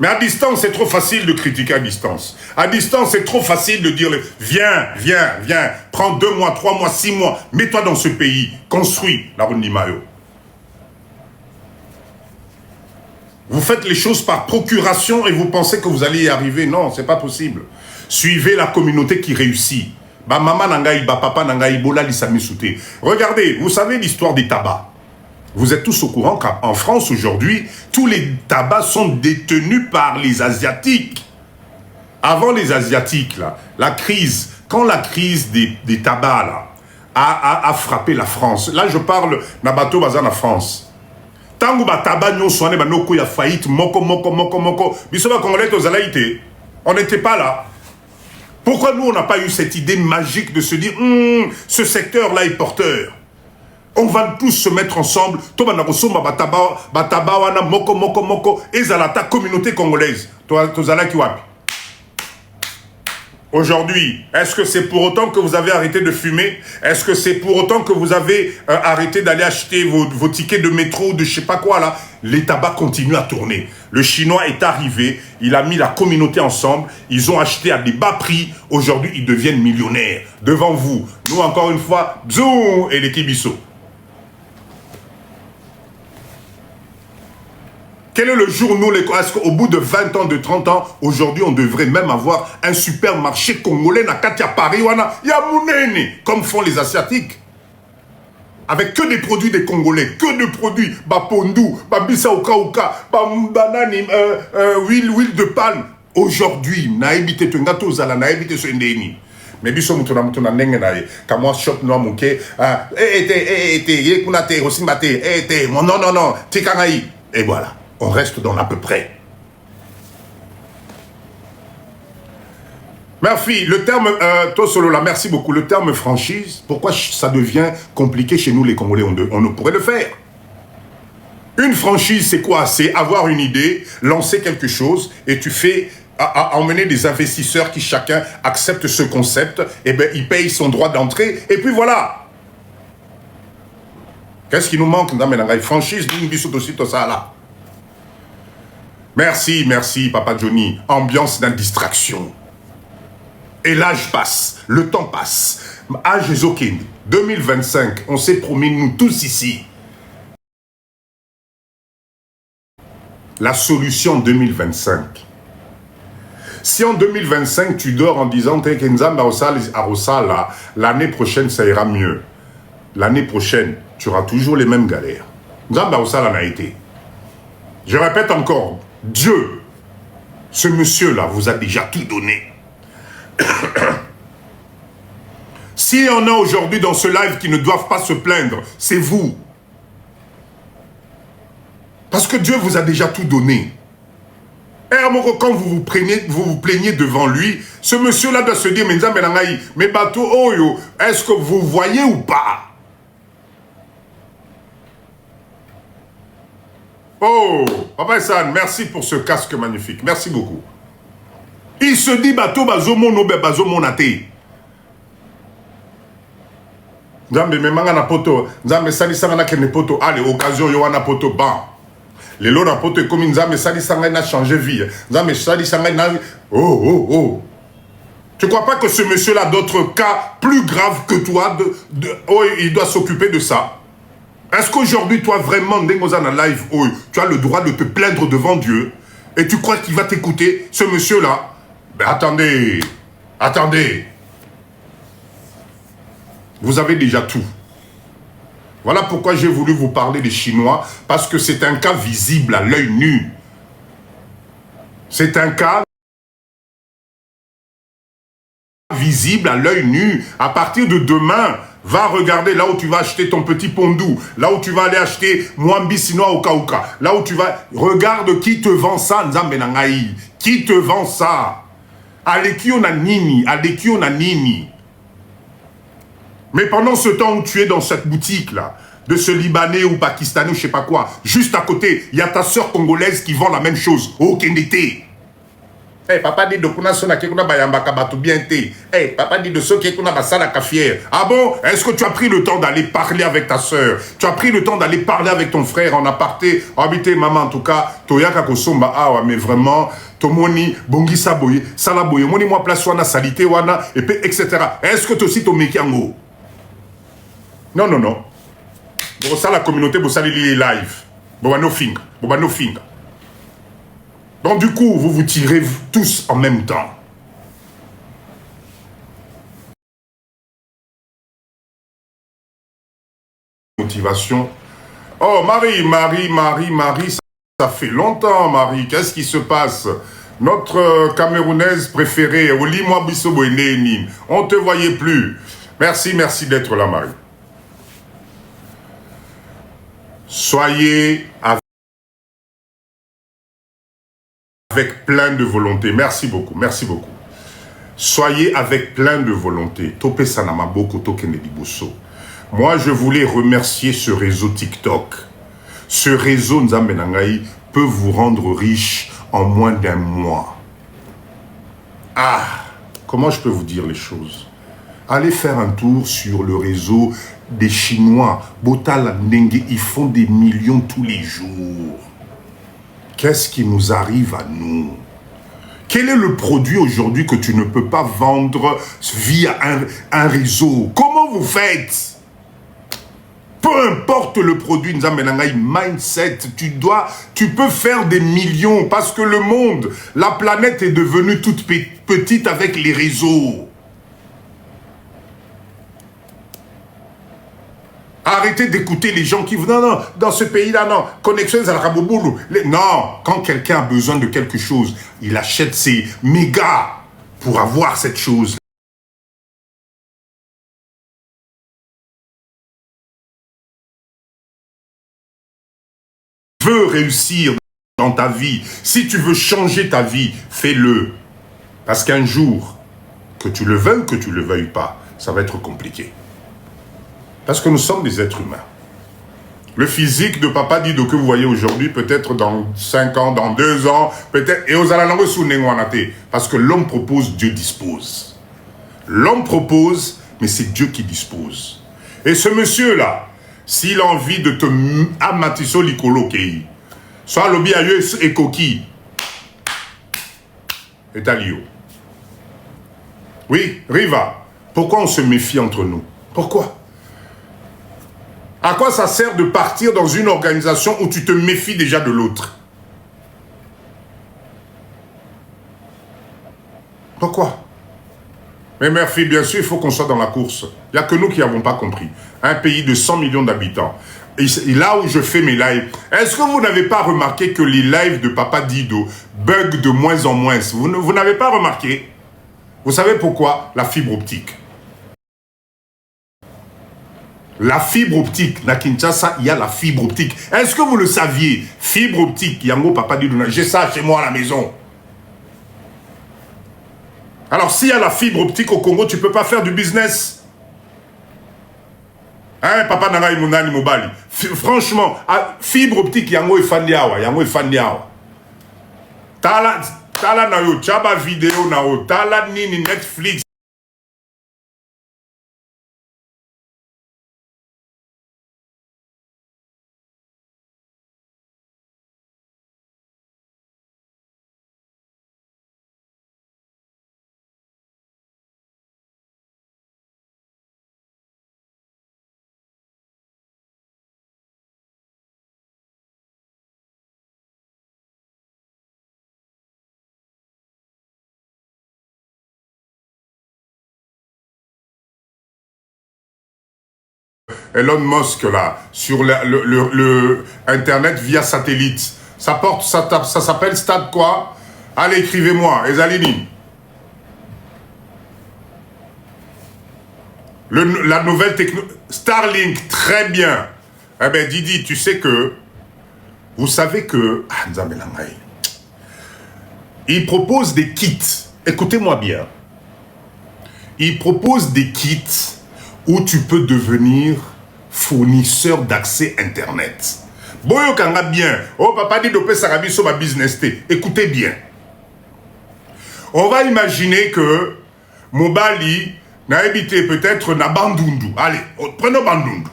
Mais à distance, c'est trop facile de critiquer à distance. À distance, c'est trop facile de dire, viens, prends 2 mois, 3 mois, 6 mois, mets-toi dans ce pays, construis la Rundi Mayo. Vous faites les choses par procuration et vous pensez que vous allez y arriver. Non, c'est pas possible. Suivez la communauté qui réussit. Ba maman nangaï, ba papa nangaï, bola lisamisouté. Regardez, vous savez l'histoire des tabacs. Vous êtes tous au courant qu'en France aujourd'hui, tous les tabacs sont détenus par les Asiatiques. Avant les Asiatiques, là, quand la crise des tabacs là, a frappé la France, là je parle Nabato Bazan en France. Tango ba tabac nyon soane ba noko ya faillite moko. Bisoba congolais aux alaïté. On n'était pas là. Pourquoi nous on n'a pas eu cette idée magique de se dire ce secteur là est porteur. On va tous se mettre ensemble. Bataba wana moko ezalata communauté congolaise. Tozala ki wapi. Aujourd'hui, est-ce que c'est pour autant que vous avez arrêté de fumer? Est-ce que c'est pour autant que vous avez arrêté d'aller acheter vos tickets de métro, de je sais pas quoi là? Les tabacs continuent à tourner. Le Chinois est arrivé, il a mis la communauté ensemble, ils ont acheté à des bas prix. Aujourd'hui, ils deviennent millionnaires. Devant vous, nous encore une fois, Zoom et les Kibiso. Quel est le jour, nous, est-ce qu'au bout de 20 ans, de 30 ans, aujourd'hui, on devrait même avoir un supermarché congolais, na Katia Paris, comme font les Asiatiques. Avec que des produits des Congolais, que de produits, Bapondou, Babissa Okaouka, Banani, huile de palme. Aujourd'hui, naïbité Tungato Zala, naïbité Sendeni. Mais biso mutuna mutuna nenge nae kamwa shop no muke kunate osimate non tikangai et voilà. On reste dans l'à peu près. Merci. Le terme, Tosolola, merci beaucoup. Le terme franchise, pourquoi ça devient compliqué chez nous les Congolais? On ne pourrait le faire. Une franchise, c'est quoi? C'est avoir une idée, lancer quelque chose, et tu fais emmener des investisseurs qui chacun accepte ce concept, et bien il paye son droit d'entrée, et puis voilà. Qu'est-ce qui nous manque? Franchise, ça là. Merci, merci, Papa Johnny. Ambiance d'indistraction. Et l'âge passe, le temps passe. Âge Ezokeni, 2025, on s'est promis, nous tous ici, la solution 2025. Si en 2025, tu dors en disant l'année prochaine, ça ira mieux. L'année prochaine, tu auras toujours les mêmes galères. Nzamba Osala n'a été. Je répète encore, Dieu, ce monsieur-là vous a déjà tout donné. S'il y en a aujourd'hui dans ce live qui ne doivent pas se plaindre, c'est vous. Parce que Dieu vous a déjà tout donné. Et quand vous vous plaignez devant lui, ce monsieur-là doit se dire, mais bateau, est-ce que vous voyez ou pas? Oh, Papa Essan, merci pour ce casque magnifique. Merci beaucoup. Il se dit, bateau, bazomono, bazomonate. Nzambe, me manga na poto. Nzambe, sali sanga na kene poto. Allez, occasion, yo wana poto, ban. Les lots na poto, comme Nzambe, sali sanga na changé vie. Nzambe, sali sanga na... Oh. Tu crois pas que ce monsieur-là a d'autres cas plus graves que toi, il doit s'occuper de ça? Est-ce qu'aujourd'hui, toi, vraiment, Ndengozana live, tu as le droit de te plaindre devant Dieu et tu crois qu'il va t'écouter, ce monsieur-là? Ben attendez. Vous avez déjà tout. Voilà pourquoi j'ai voulu vous parler des Chinois, parce que c'est un cas visible à l'œil nu. C'est un cas visible à l'œil nu. À partir de demain, va regarder là où tu vas acheter ton petit pondou, là où tu vas aller acheter Mwambi Sinoa au Kauka, là où tu vas... Regarde qui te vend ça, Nzambe Nangaï. Qui te vend ça? Alekio na nini, Alekio na nini. Mais pendant ce temps où tu es dans cette boutique-là, de ce Libanais ou Pakistanais ou je sais pas quoi, juste à côté, il y a ta sœur congolaise qui vend la même chose, au Kendete. Hey, papa dit de kuna sona kekuna bayamba kabatu bien te. Hey, papa dit de ceux qui kuna basala kafier. Ah bon? Est-ce que tu as pris le temps d'aller parler avec ta sœur? Tu as pris le temps d'aller parler avec ton frère en aparté? Habité maman en tout cas, toyaka kosomba awa, mais vraiment, tomoni bongisa boye, sala boye, moni moi place wana salité wana et puis etc. Est-ce que tu aussi ton mekiango? Non. Bon ça la communauté vous salez live. Boba no finger. Donc du coup, vous vous tirez tous en même temps. Motivation. Oh, Marie, ça fait longtemps, Marie. Qu'est-ce qui se passe? Notre Camerounaise préférée, Oli-moi Bissobo et Nénim. On ne te voyait plus. Merci d'être là, Marie. Soyez avec plein de volonté. Merci beaucoup. Soyez avec plein de volonté. Tope sanama boko tokene diboso. Moi, je voulais remercier ce réseau TikTok. Ce réseau Nzambe Nangaï peut vous rendre riche en moins d'un mois. Ah, comment je peux vous dire les choses? Allez faire un tour sur le réseau des Chinois. Botal Ndenge, ils font des millions tous les jours. Qu'est-ce qui nous arrive à nous? Quel est le produit aujourd'hui que tu ne peux pas vendre via un réseau? Comment vous faites? Peu importe le produit, mindset, tu peux faire des millions parce que le monde, la planète est devenue toute petite avec les réseaux. Arrêtez d'écouter les gens qui vous... Non, dans ce pays-là, non. Connexion Zaraboboulou. Non, quand quelqu'un a besoin de quelque chose, il achète ses mégas pour avoir cette chose. Si tu veux réussir dans ta vie, si tu veux changer ta vie, fais-le. Parce qu'un jour, que tu le veuilles pas, ça va être compliqué. Parce que nous sommes des êtres humains. Le physique de Papa Dido que vous voyez aujourd'hui, peut-être dans 5 ans, dans 2 ans, peut-être... Et aux alangues sous Nenguanate. Parce que l'homme propose, Dieu dispose. L'homme propose, mais c'est Dieu qui dispose. Et ce monsieur-là, s'il a envie de te amatiso likolo kei, soit lobi ayo et koki, et alio. Oui, Riva, pourquoi on se méfie entre nous? Pourquoi? À quoi ça sert de partir dans une organisation où tu te méfies déjà de l'autre? Pourquoi? Mais merci, bien sûr, il faut qu'on soit dans la course. Il n'y a que nous qui n'avons pas compris. Un pays de 100 millions d'habitants. Et là où je fais mes lives, est-ce que vous n'avez pas remarqué que les lives de Papa Dido bug de moins en moins? Vous n'avez pas remarqué? Vous savez pourquoi? La fibre optique. La fibre optique, na Kinshasa, il y a la fibre optique. Est-ce que vous le saviez? Fibre optique, Yango Papa Dido, j'ai ça chez moi à la maison. Alors, s'il y a la fibre optique au Congo, tu ne peux pas faire du business. Hein, Papa Nanga Imunani Mobali. Franchement, fibre optique, Yango Efandiawa, Yango Efandiawa. Tala na yo, chaba vidéo na yo, tala nini Netflix. Elon Musk là, sur le Internet via satellite. Ça s'appelle Stade quoi? Allez, écrivez-moi, Ezalini. La nouvelle technologie, Starlink, très bien. Eh bien, Didi, tu sais que, vous savez que, il propose des kits, écoutez-moi bien, il propose des kits où tu peux devenir fournisseur d'accès Internet. Boyo kanga bien, oh Papa dit dopé sarabi sur ma business té. Écoutez bien. On va imaginer que Mobali n'a habité peut-être na Bandundu. Allez, prenons Bandundu.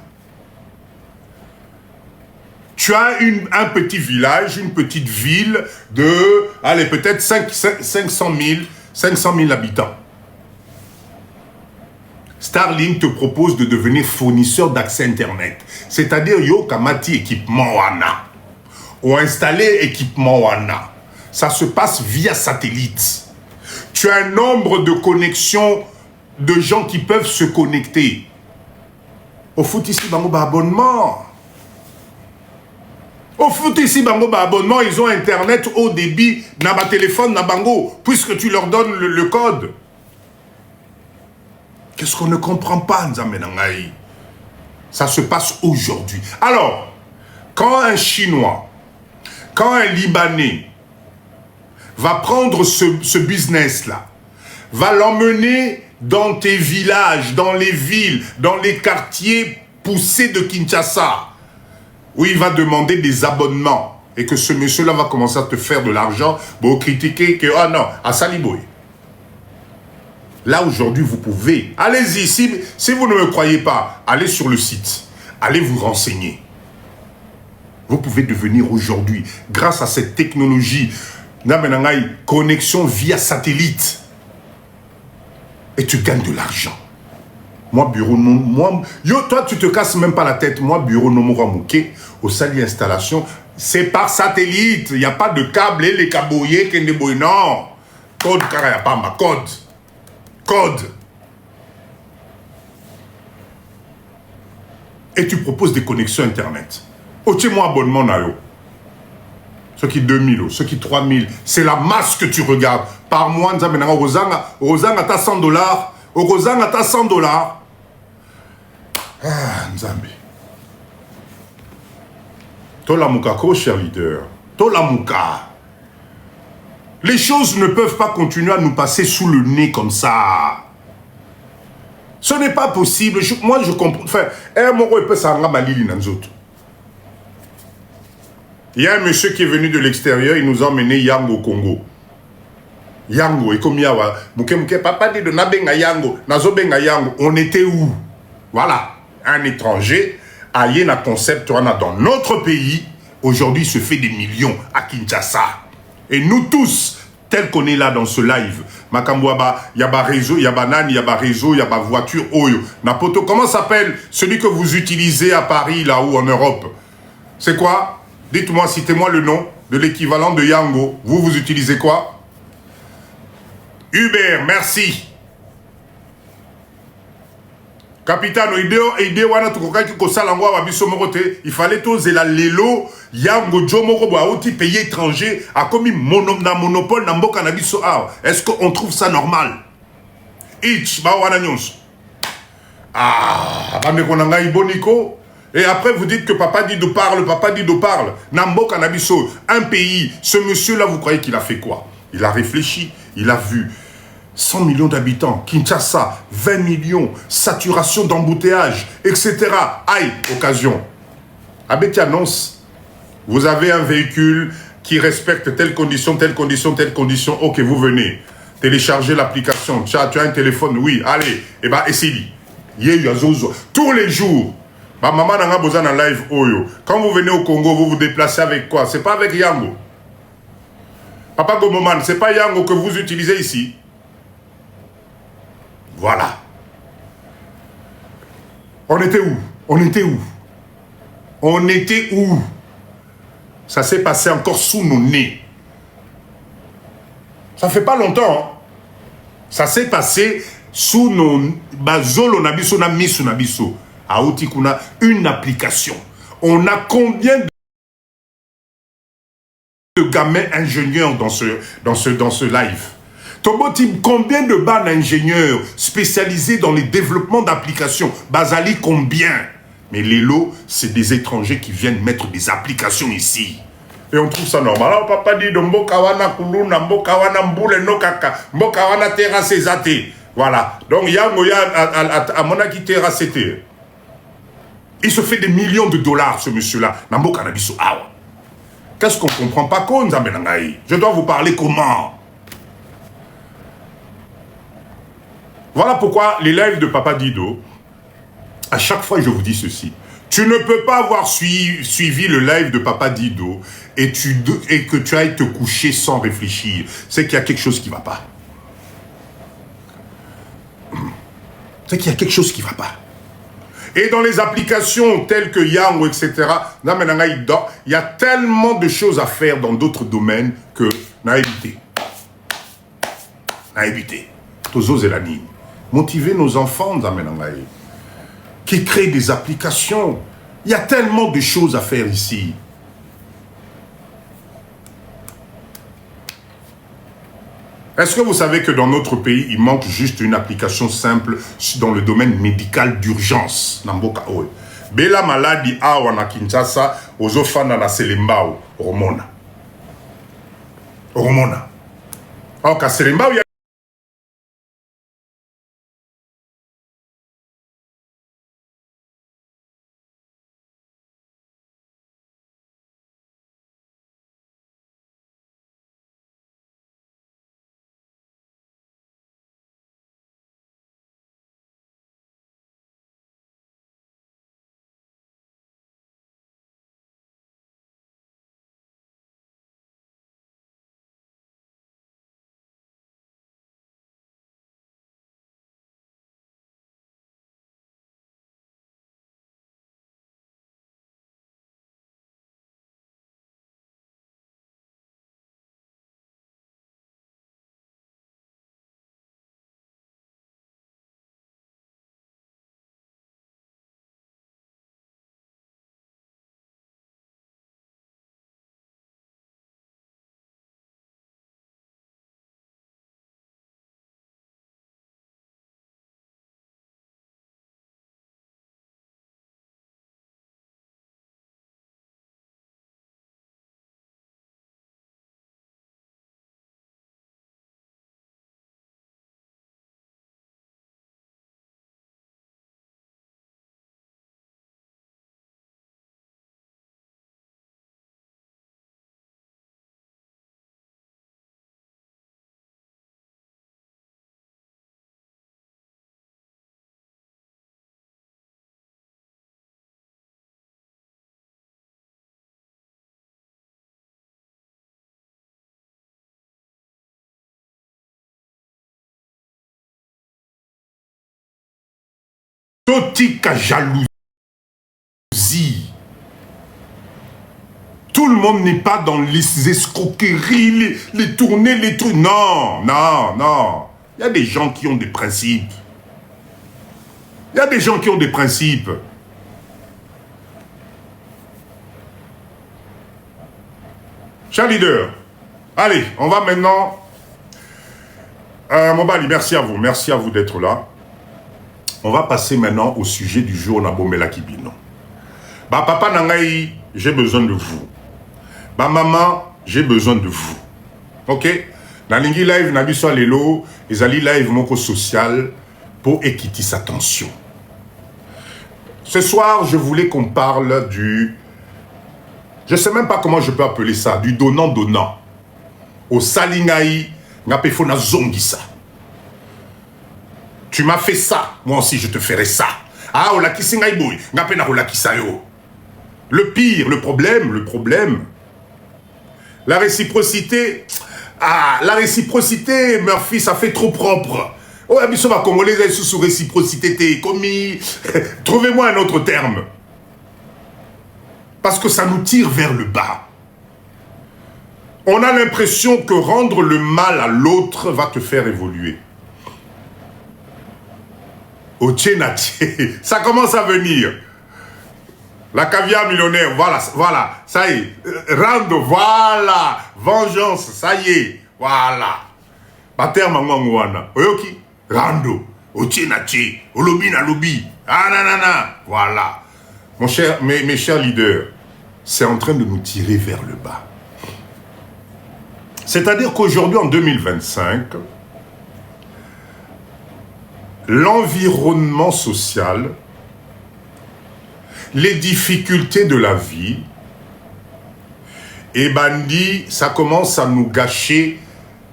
Tu as un petit village, une petite ville de, allez, peut-être 500 000 habitants. Starlink te propose de devenir fournisseur d'accès Internet. C'est-à-dire, yo kamati équipement wana. Ou installer équipement wana. Ça se passe via satellite. Tu as un nombre de connexions de gens qui peuvent se connecter. Au foot ici, bango ba abonnement. Au foot ici, bango ba abonnement, ils ont Internet haut débit, na ba téléphone, na bango, puisque tu leur donnes le code. Qu'est-ce qu'on ne comprend pas, Nzamenangaï? Ça se passe aujourd'hui. Alors, quand un Chinois, quand un Libanais va prendre ce business-là, va l'emmener dans tes villages, dans les villes, dans les quartiers poussés de Kinshasa, où il va demander des abonnements, et que ce monsieur-là va commencer à te faire de l'argent, pour critiquer que, ah non, à Saliboy. Là, aujourd'hui, vous pouvez. Allez-y. Si vous ne me croyez pas, allez sur le site. Allez vous renseigner. Vous pouvez devenir aujourd'hui, grâce à cette technologie, connexion via satellite. Et tu gagnes de l'argent. Moi, bureau, moi, yo, toi, tu te casses même pas la tête. Moi, bureau, Nomouramouké, au sali installation, c'est par satellite. Il n'y a pas de câble, les caboyers, non. Code, car il n'y a pas ma code. Code. Et tu proposes des connexions Internet. Otiens-moi abonnement, Nayo. Ceux qui 2000, ceux qui 3000, c'est la masse que tu regardes. Par mois, Rosanga, t'as 100 $. Rosanga, t'as 100 $. Ah, Nzambi. Tola cher leader. Tola. Les choses ne peuvent pas continuer à nous passer sous le nez comme ça. Ce n'est pas possible. Moi, je comprends. Enfin, il y a un monsieur qui est venu de l'extérieur, il nous a emmené Yango au Congo. Yango, et comme Yawa, papa dit de Nabenga Yango, Nazobenga Yango, on était où? Voilà, un étranger, aïe un concept, on a dans notre pays, aujourd'hui se fait des millions à Kinshasa. Et nous tous, tels qu'on est là dans ce live, Makambouaba, Yaba réseau, Yaba nan, Yaba réseau, Yaba voiture, Oyo, Napoto, comment s'appelle celui que vous utilisez à Paris, là ou en Europe? C'est quoi? Dites-moi, citez-moi le nom de l'équivalent de Yango. Vous utilisez quoi? Uber, merci. Capitaine, il fallait tous la lelo, Yango, Jomoko, Baouti, pays étranger, a commis monopole, Namboka, Nabiso. Est-ce qu'on trouve ça normal? Ich, Bawana Nyons. Ah, Bandekonanga Iboniko. Et après, vous dites que Papa Dido parle, Nambo Kanabiso, un pays, ce monsieur-là, vous croyez qu'il a fait quoi? Il a réfléchi, il a vu 100 millions d'habitants, Kinshasa, 20 millions, saturation d'embouteillage, etc. Aïe, occasion. Abeti annonce, vous avez un véhicule qui respecte telle condition, ok, vous venez. Téléchargez l'application, tu as un téléphone, oui, allez, et bah, essayez. Tous les jours. Ma maman n'a pas besoin d'un live Oyo. Quand vous venez au Congo, vous vous déplacez avec quoi? C'est pas avec Yango. Papa Gomoman, c'est pas Yango que vous utilisez ici. Voilà. On était où? On était où? Ça s'est passé encore sous nos nez. Ça fait pas longtemps. Hein? Ça s'est passé sous nos... Bazolo nabiso na misu nabiso. À Otikuna, une application. On a combien de gamins ingénieurs dans ce live? Tobotim, combien de ban ingénieurs spécialisés dans les développements d'applications? Bazali, combien? Mais les lots, c'est des étrangers qui viennent mettre des applications ici. Et on trouve ça normal. Alors, papa dit de Mbokawana Kuluna, Mbokawana Mboule Nokaka, Mbokawana Terrasse Zate. Voilà. Donc, Yango a Monaki Terrasse. Il se fait des millions de dollars, ce monsieur-là. Nambo Kanabiso. Qu'est-ce qu'on ne comprend pas? Je dois vous parler comment? Voilà pourquoi les lives de Papa Dido, à chaque fois je vous dis ceci. Tu ne peux pas avoir suivi le live de Papa Dido et que tu ailles te coucher sans réfléchir. C'est qu'il y a quelque chose qui ne va pas. C'est qu'il y a quelque chose qui ne va pas. Et dans les applications telles que Yango, etc., il y a tellement de choses à faire dans d'autres domaines que n'a évité. Tozo et la ligne. Motiver nos enfants, qui créent des applications. Il y a tellement de choses à faire ici. Est-ce que vous savez que dans notre pays, il manque juste une application simple dans le domaine médical d'urgence? Namboka oe. Bela maladie awa na Kinshasa, ozofana na Selembao, Romona. Alors qu'à Selembao, Totika jalousie. Tout le monde n'est pas dans les escroqueries, les tournées, les trucs. Non, non, non. Il y a des gens qui ont des principes. Il y a des gens qui ont des principes. Cher leader, allez, on va maintenant... Mobali, merci à vous d'être là. On va passer maintenant au sujet du jour Nabomela Kibino. Bah papa Nangaï, j'ai besoin de vous. Bah maman, j'ai besoin de vous. Ok? Nalingi live Nabiso Lelo, Ezali live moko social pour équiter sa tension. Ce soir, je voulais qu'on parle du... Je ne sais même pas comment je peux appeler ça, du donnant-donnant. Au Salingaï, Ngapefona Zongisa. Tu m'as fait ça, moi aussi je te ferai ça. Ah, Olakisingaï boy, Ngapena Olakisayo. Le pire, le problème, la réciprocité, Murphy, ça fait trop propre. Oh, Abisso va congolais sous réciprocité, t'es commis. Trouvez-moi un autre terme. Parce que ça nous tire vers le bas. On a l'impression que rendre le mal à l'autre va te faire évoluer. Au tchénaché, ça commence à venir. La caviar millionnaire, voilà, ça y est. Rando, voilà. Vengeance, ça y est, voilà. Bater mangwangwana, oyoki, rando, otienache, olobi na lobi, ah nanana, voilà. Mon cher, mes chers leaders, c'est en train de nous tirer vers le bas. C'est-à-dire qu'aujourd'hui, en 2025, l'environnement social, les difficultés de la vie, et bandi, ça commence à nous gâcher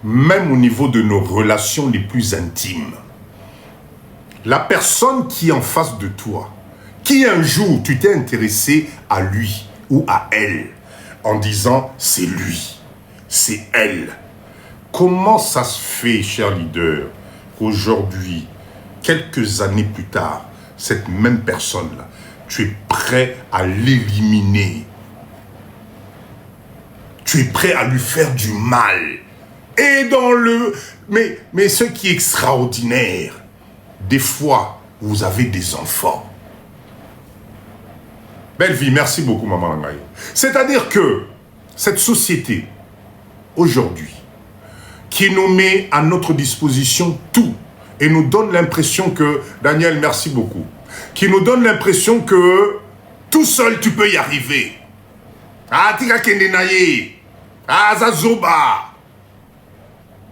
même au niveau de nos relations les plus intimes. La personne qui est en face de toi, qui un jour tu t'es intéressé à lui ou à elle, en disant c'est lui, c'est elle. Comment ça se fait, cher leader, qu'aujourd'hui, quelques années plus tard, cette même personne-là, tu es prêt à l'éliminer. Tu es prêt à lui faire du mal. Et dans le... Mais ce qui est extraordinaire, des fois, vous avez des enfants. Belle vie, merci beaucoup, Maman Langaï. C'est-à-dire que cette société, aujourd'hui, qui nous met à notre disposition tout, et nous donne l'impression que... Daniel, merci beaucoup. Qui nous donne l'impression que tout seul, tu peux y arriver. Ah, tika kendenaye. Ah, zazoba.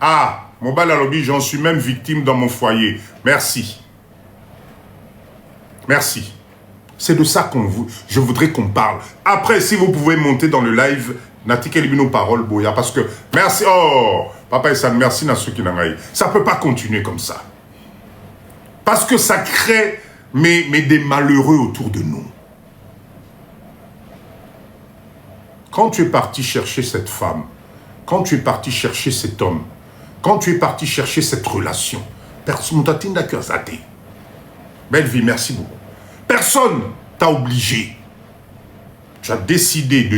Ah, Mobile Alobi, j'en suis même victime dans mon foyer. Merci. Merci. C'est de ça je voudrais qu'on parle. Après, si vous pouvez monter dans le live, Natika Libino Parole Boya, parce que... Merci. Oh, Papa Essan, merci Nasuki Nangaï. Ça ne peut pas continuer comme ça. Parce que ça crée... Mais des malheureux autour de nous. Quand tu es parti chercher cette femme, quand tu es parti chercher cet homme, quand tu es parti chercher cette relation, personne t'a curiosité. Belle vie, merci beaucoup. Personne t'a obligé. Tu as décidé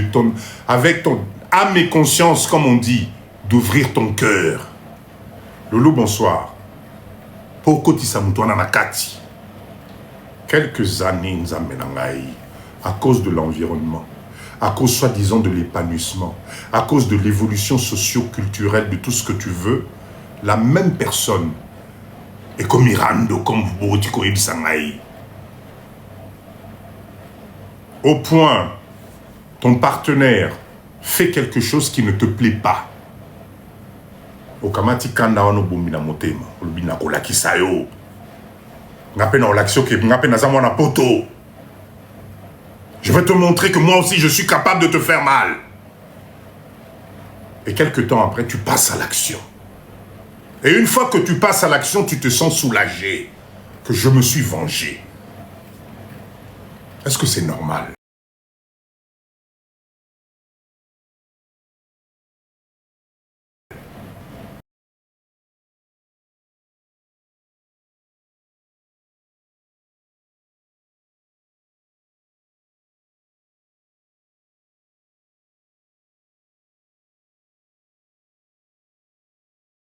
avec ton âme et conscience, comme on dit, d'ouvrir ton cœur. Loulou, bonsoir. Pourquoi tu s'as nakati? Quelques années, nous amènons à cause de l'environnement, à cause, soi-disant, de l'épanouissement, à cause de l'évolution socio-culturelle, de tout ce que tu veux, la même personne est comme Mirando, comme Boutiko et Sangaï. Au point, ton partenaire fait quelque chose qui ne te plaît pas. Okamati kanda wano bombina motema, olbina kolakisayo. Je vais te montrer que moi aussi je suis capable de te faire mal. Et quelques temps après, tu passes à l'action. Et une fois que tu passes à l'action, tu te sens soulagé que je me suis vengé. Est-ce que c'est normal?